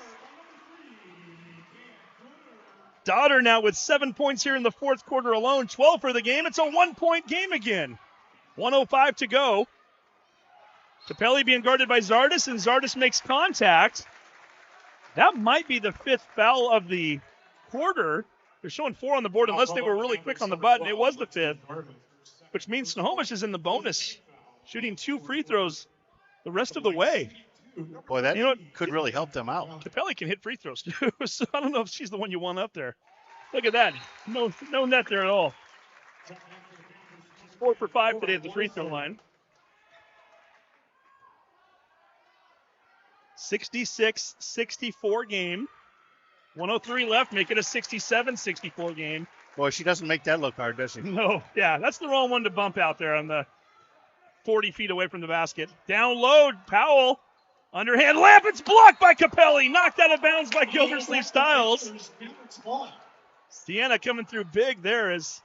Daughter now with 7 points here in the fourth quarter alone. 12 for the game. It's a 1-point game again. 1:05 to go. Capelli being guarded by Zardis, and Zardis makes contact. That might be the 5th foul of the quarter. They're showing 4 on the board unless they were really quick on the button. It was the 5th, which means Snohomish is in the bonus, shooting 2 free throws the rest of the way. Boy, that could really help them out. Capelli can hit free throws, too, so I don't know if she's the one you want up there. Look at that. No net there at all. 4 for 5 today at the free throw line. 66-64 game. 1:03 left, make it a 67-64 game. Boy, she doesn't make that look hard, does she? No, yeah, that's the wrong one to bump out there on the 40 feet away from the basket. Down low, Powell. Underhand layup, it's blocked by Capelli. Knocked out of bounds by Gildersleeve Styles. Deanna coming through big there as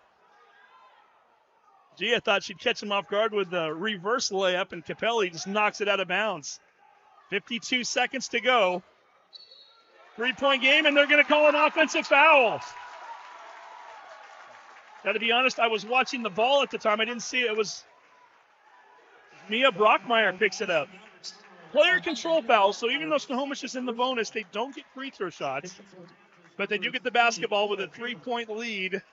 Gia thought she'd catch him off guard with the reverse layup, and Capelli just knocks it out of bounds. 52 seconds to go. 3-point game, and they're going to call an offensive foul. Got to be honest, I was watching the ball at the time. I didn't see it. It was Mia Brockmeyer picks it up. Player control foul, so even though Snohomish is in the bonus, they don't get free throw shots, but they do get the basketball with a 3-point lead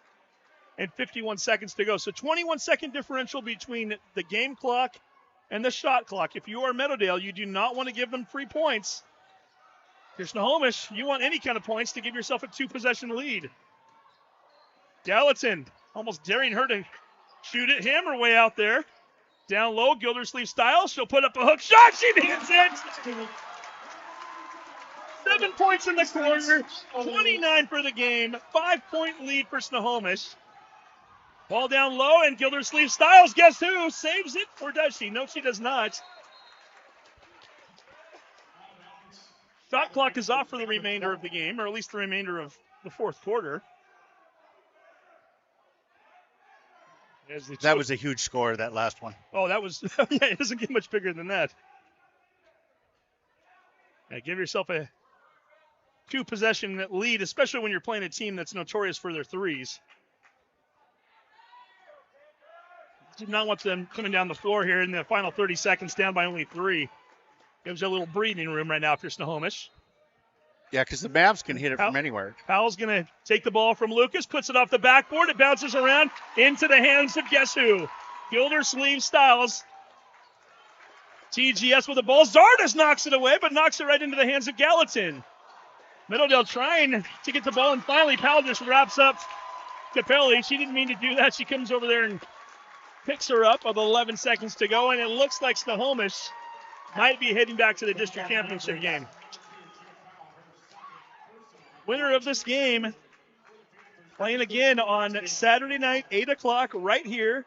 and 51 seconds to go. So 21-second differential between the game clock and the shot clock. If you are Meadowdale, you do not want to give them free points. If you're Snohomish, you want any kind of points to give yourself a 2-possession lead. Gallatin almost daring her to shoot it. Hammer way out there. Down low, Gildersleeve Styles. She'll put up a hook shot. She hits it. 7 points in the corner. 29 for the game. 5-point lead for Snohomish. Ball down low, and Gildersleeve Styles, guess who? Saves it, or does she? No, she does not. Shot clock is off for the remainder of the game, or at least the remainder of the fourth quarter. That was a huge score, that last one. Oh, that was – yeah, it doesn't get much bigger than that. Yeah, give yourself a 2-possession lead, especially when you're playing a team that's notorious for their threes. Did not want them coming down the floor here in the final 30 seconds, down by only 3. Gives you a little breathing room right now if you're Snohomish. Yeah, because the Mavs can hit it from anywhere. Powell's going to take the ball from Lucas, puts it off the backboard. It bounces around into the hands of guess who? Gildersleeve Styles. TGS with the ball. Zardes knocks it away, but knocks it right into the hands of Gallatin. Meadowdale trying to get the ball, and finally Powell just wraps up Capelli. She didn't mean to do that. She comes over there and picks her up with 11 seconds to go, and it looks like Snohomish might be heading back to the district championship game. Winner of this game playing again on Saturday night, 8 o'clock, right here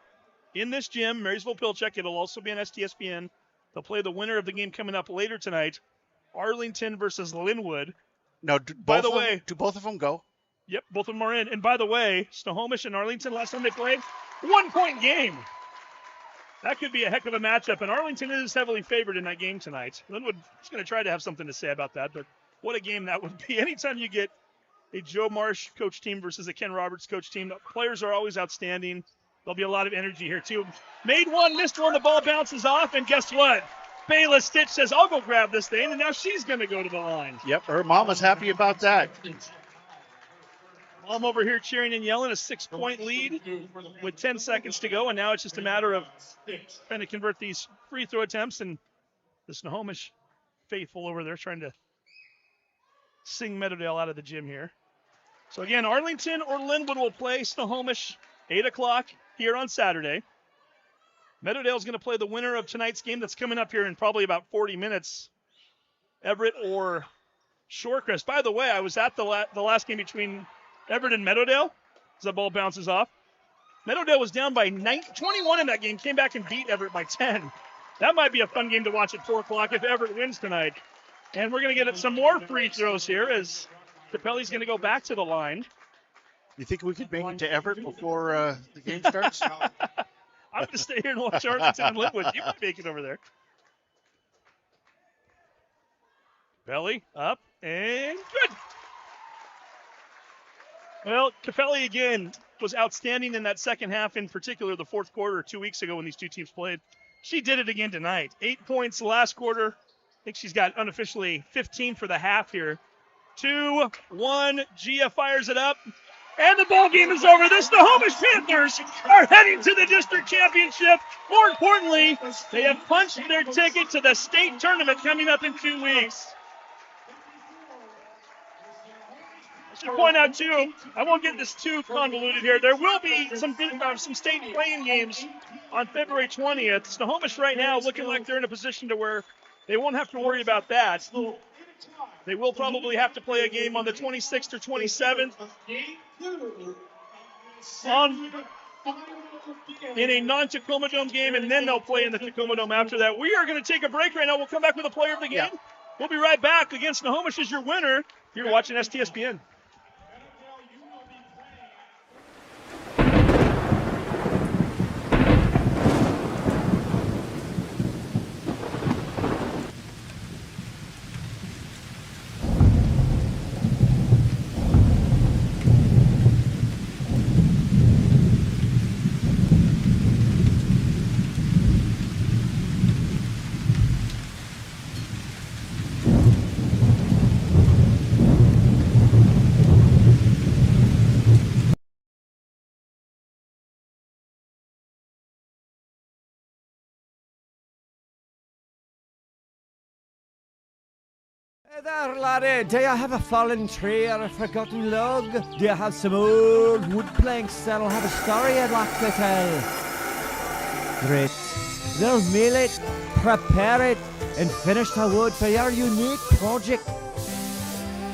in this gym, Marysville-Pilchuck. It'll also be on STSPN. They'll play the winner of the game coming up later tonight, Arlington versus Linwood. No, do both of them go? Yep, both of them are in. And by the way, Snohomish and Arlington, last time they played, 1-point game. That could be a heck of a matchup, and Arlington is heavily favored in that game tonight. Linwood is going to try to have something to say about that, but what a game that would be. Anytime you get a Joe Marsh coach team versus a Ken Roberts coach team, the players are always outstanding. There'll be a lot of energy here, too. Made one, missed one, the ball bounces off, and guess what? Bayla Stitch says, I'll go grab this thing, and now she's going to go to the line. Yep, her mama's happy about that. Mom over here cheering and yelling, a 6-point lead with 10 seconds to go, and now it's just a matter of trying to convert these free throw attempts, and the Snohomish faithful over there trying to sing Meadowdale out of the gym here. So again, Arlington or Linwood will play Snohomish 8 o'clock here on Saturday. Meadowdale's going to play the winner of tonight's game that's coming up here in probably about 40 minutes. Everett or Shorecrest. By the way, I was at the last game between Everett and Meadowdale as the ball bounces off. Meadowdale was down by 21 in that game, came back and beat Everett by 10. That might be a fun game to watch at 4 o'clock if Everett wins tonight. And we're going to get some more free throws here as Capelli's going to go back to the line. You think we could make it to Everett before the game starts? I'm going to stay here and watch Arlington and Linwood. You might make it over there. Capelli up and good. Well, Capelli again was outstanding in that second half, in particular the fourth quarter 2 weeks ago when these two teams played. She did it again tonight. 8 points last quarter. I think she's got unofficially 15 for the half here. 2-1. Gia fires it up. And the ball game is over. The Snohomish Panthers are heading to the district championship. More importantly, they have punched their ticket to the state tournament coming up in 2 weeks. I should point out, too, I won't get this too convoluted here. There will be some state playing games on February 20th. Snohomish right now looking like they're in a position to where they won't have to worry about that. They will probably have to play a game on the 26th or 27th in a non-Tacoma Dome game, and then they'll play in the Tacoma Dome after that. We are going to take a break right now. We'll come back with a player of the game. Yeah. We'll be right back. Again, Snohomish is your winner. You're watching STSPN. Hey there, laddie. Do you have a fallen tree or a forgotten log? Do you have some old wood planks that'll have a story I'd like to tell? Great. They'll mill it, prepare it, and finish the wood for your unique project.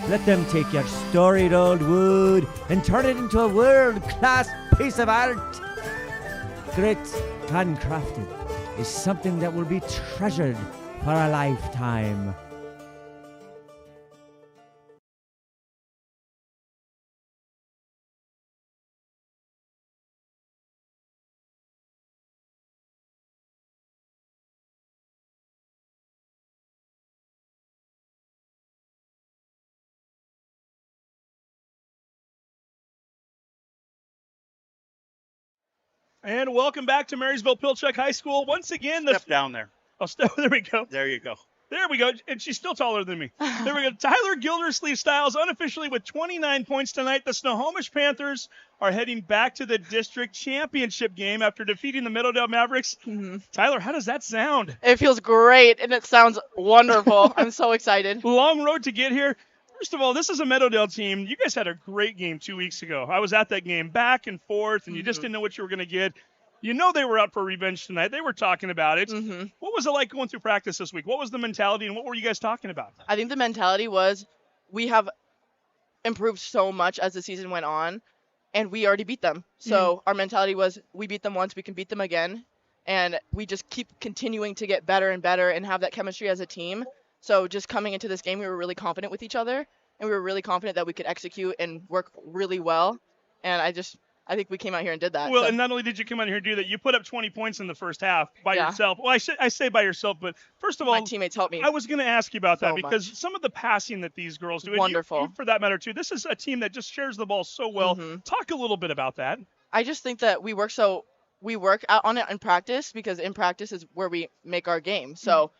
Let them take your storied old wood and turn it into a world-class piece of art. Grit, handcrafted, is something that will be treasured for a lifetime. And welcome back to Marysville Pilchuck High School. Once again, Step down there. Oh, there we go. There you go. There we go. And she's still taller than me. There we go. Tyler Gildersleeve Styles unofficially with 29 points tonight. The Snohomish Panthers are heading back to the district championship game after defeating the Meadowdale Mavericks. Mm-hmm. Tyler, how does that sound? It feels great, and it sounds wonderful. I'm so excited. Long road to get here. First of all, this is a Meadowdale team. You guys had a great game 2 weeks ago. I was at that game back and forth, and you just didn't know what you were going to get. You know they were out for revenge tonight. They were talking about it. Mm-hmm. What was it like going through practice this week? What was the mentality, and what were you guys talking about? I think the mentality was we have improved so much as the season went on, and we already beat them. So our mentality was we beat them once, we can beat them again, and we just keep continuing to get better and better and have that chemistry as a team. So just coming into this game, we were really confident with each other, and we were really confident that we could execute and work really well. And I think we came out here and did that. Well, and not only did you come out here and do that, you put up 20 points in the first half by yourself. Well, I say by yourself, but first of all, my teammates helped me. I was going to ask you about that because some of the passing that these girls do, wonderful. And you, for that matter too, this is a team that just shares the ball so well. Talk a little bit about that. I just think that we work out on it in practice because in practice is where we make our game. So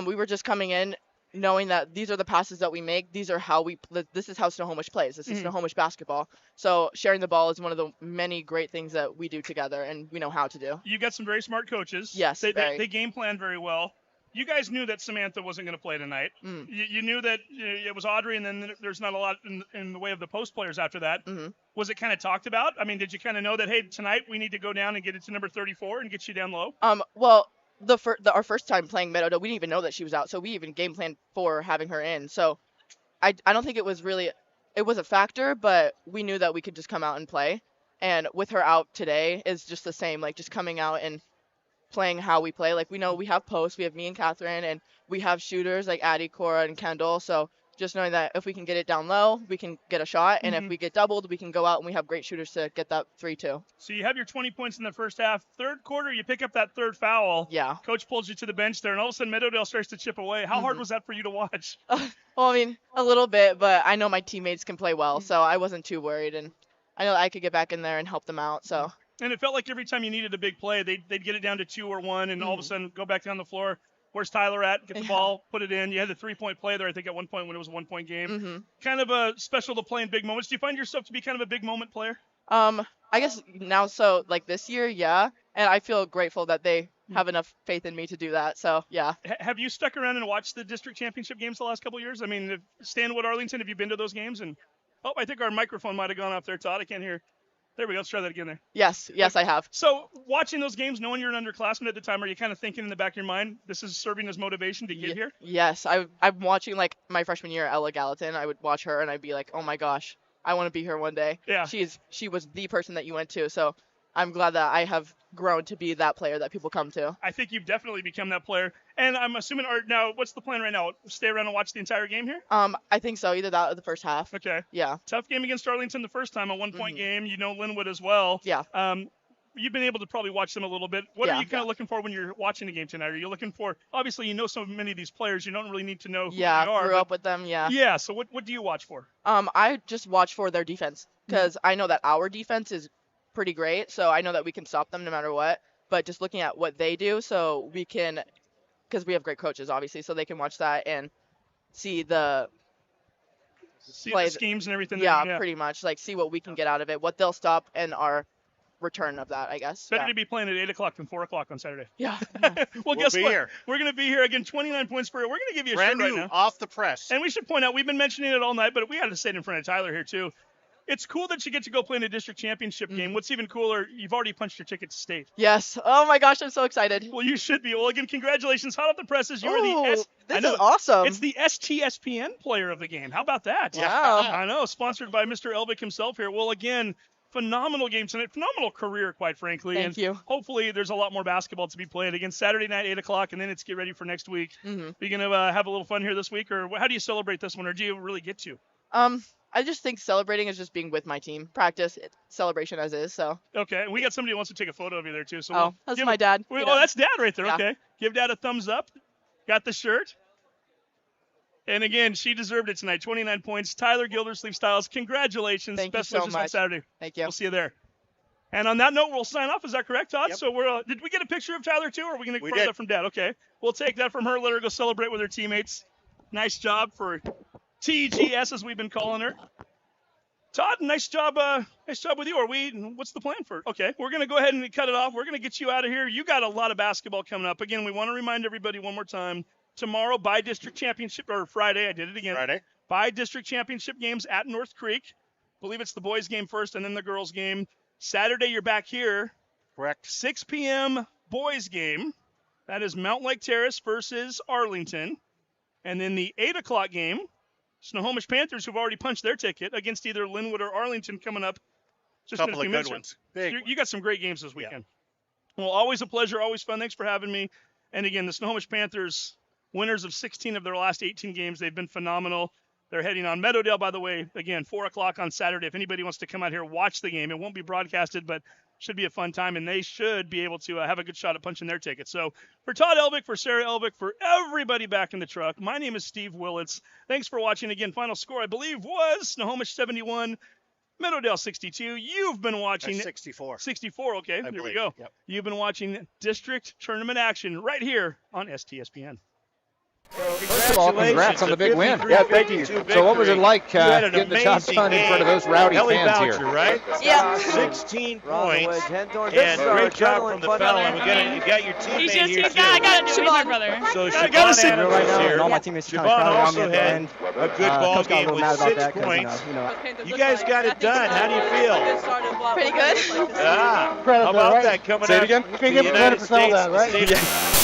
we were just coming in knowing that these are the passes that we make. This is how Snohomish plays. This is Snohomish basketball. So sharing the ball is one of the many great things that we do together and we know how to do. You got some very smart coaches. Yes, they game plan very well. You guys knew that Samantha wasn't going to play tonight. You knew that it was Audrey, and then there's not a lot in the way of the post players after that. Was it kind of talked about? I mean, did you kind of know that, hey, tonight we need to go down and get it to number 34 and get you down low? Well, our first time playing Meadowdale, we didn't even know that she was out, so we even game planned for having her in. So I don't think it was a factor, but we knew that we could just come out and play. And with her out today is just the same, like just coming out and playing how we play. Like we know we have posts, we have me and Catherine, and we have shooters like Addie, Cora, and Kendall. So just knowing that if we can get it down low, we can get a shot. And if we get doubled, we can go out and we have great shooters to get that 3-2. So you have your 20 points in the first half. Third quarter, you pick up that third foul. Yeah. Coach pulls you to the bench there, and all of a sudden Meadowdale starts to chip away. How hard was that for you to watch? Well, I mean, a little bit, but I know my teammates can play well, so I wasn't too worried. And I know that I could get back in there and help them out. So. And it felt like every time you needed a big play, they'd get it down to 2 or 1, and all of a sudden go back down the floor. Where's Tyler at? Get the ball, put it in. You had the 3-point play there, I think, at one point when it was a 1-point game. Kind of special to play in big moments. Do you find yourself to be kind of a big moment player? I guess now, so like this year, yeah. And I feel grateful that they have enough faith in me to do that. So, yeah. Have you stuck around and watched the district championship games the last couple of years? I mean, Stanwood, Arlington, have you been to those games? And I think our microphone might have gone off there, Todd. I can't hear. There we go. Let's try that again there. Yes, I have. So watching those games, knowing you're an underclassman at the time, are you kind of thinking in the back of your mind, this is serving as motivation to get here? Yes. I'm watching, like, my freshman year at Ella Gallatin. I would watch her, and I'd be like, oh, my gosh, I want to be here one day. Yeah. She was the person that you went to, so I'm glad that I have grown to be that player that people come to. I think you've definitely become that player. And I'm assuming, now, what's the plan right now? Stay around and watch the entire game here? I think so. Either that or the first half. Okay. Yeah. Tough game against Arlington the first time, a 1-point game. You know Linwood as well. Yeah. You've been able to probably watch them a little bit. What are you kind of looking for when you're watching the game tonight? Are you looking for, obviously you know so many of these players, you don't really need to know who they are. Grew up with them, yeah. Yeah, so what do you watch for? I just watch for their defense because I know that our defense is pretty great, so I know that we can stop them no matter what. But just looking at what they do, so we can, because we have great coaches, obviously, so they can watch that and see the schemes and everything. Yeah, pretty much. Like, see what we can get out of it, what they'll stop, and our return of that, I guess. Better to be playing at 8 o'clock than 4 o'clock on Saturday. Yeah. Well, guess what? Here. We're going to be here again. 29 points for it. We're going to give you a brand shirt new, right now. Off the press. And we should point out, we've been mentioning it all night, but we had to say it in front of Tyler here too. It's cool that you get to go play in a district championship game. What's even cooler, you've already punched your ticket to state. Yes. Oh my gosh, I'm so excited. Well, you should be. Well, again, congratulations. Hot off the presses. You were this is awesome. It's the STSPN player of the game. How about that? Wow. I know. Sponsored by Mr. Elvick himself here. Well, again, phenomenal game tonight. Phenomenal career, quite frankly. Thank you. Hopefully there's a lot more basketball to be played. Again, Saturday night, 8 o'clock, and then it's get ready for next week. Are you going to have a little fun here this week, or how do you celebrate this one, or do you really get to? I just think celebrating is just being with my team. Practice, celebration as is, so. Okay, and we got somebody who wants to take a photo of you there, too. So that's my dad. That's Dad right there, yeah. Okay. Give Dad a thumbs up. Got the shirt. And again, she deserved it tonight. 29 points. Tyler Gildersleeve Styles, congratulations. Thank Best you so wishes much. on Saturday. Thank you. We'll see you there. And on that note, we'll sign off. Is that correct, Todd? Yep. So we're did we get a picture of Tyler too, or are we going to borrow that from Dad? Okay, we'll take that from her. Let her go celebrate with her teammates. Nice job for TGS, as we've been calling her. Todd, nice job with you. What's the plan for? Okay, we're going to go ahead and cut it off. We're going to get you out of here. You got a lot of basketball coming up. Again, we want to remind everybody one more time. Tomorrow, bi-district championship, or Friday, I did it again. Friday. Bi-district championship games at North Creek. I believe it's the boys' game first and then the girls' game. Saturday, you're back here. Correct. 6 p.m. boys' game. That is Mount Lake Terrace versus Arlington. And then the 8 o'clock game, Snohomish Panthers, who've already punched their ticket, against either Linwood or Arlington coming up. Just couple of good ones. You got some great games this weekend. Yeah. Well, always a pleasure, always fun. Thanks for having me. And again, the Snohomish Panthers, winners of 16 of their last 18 games. They've been phenomenal. They're heading on Meadowdale, by the way, again, 4 o'clock on Saturday. If anybody wants to come out here, watch the game. It won't be broadcasted, but should be a fun time, and they should be able to have a good shot at punching their ticket. So for Todd Elvick, for Sarah Elvick, for everybody back in the truck, my name is Steve Willits. Thanks for watching. Again, final score, I believe, was Snohomish 71, Meadowdale 62. You've been watching... That's 64. 64, okay. There we go. Yep. You've been watching district tournament action right here on STSPN. First of all, congrats on the big win. Yeah, thank you. So what was it like getting the job done in front of those rowdy fans Boucher, here? Right? Yeah. 16 points. And great job from the fellow. And you got your teammate here, too. I got it, Siobhan, brother. So Siobhan Adams right now, is here. and all my teammates are Siobhan kind of also had a good ball game with 6 points. You guys got it done. How do you feel? Pretty good. How about that coming out? Say it again. You can give credit for that, right?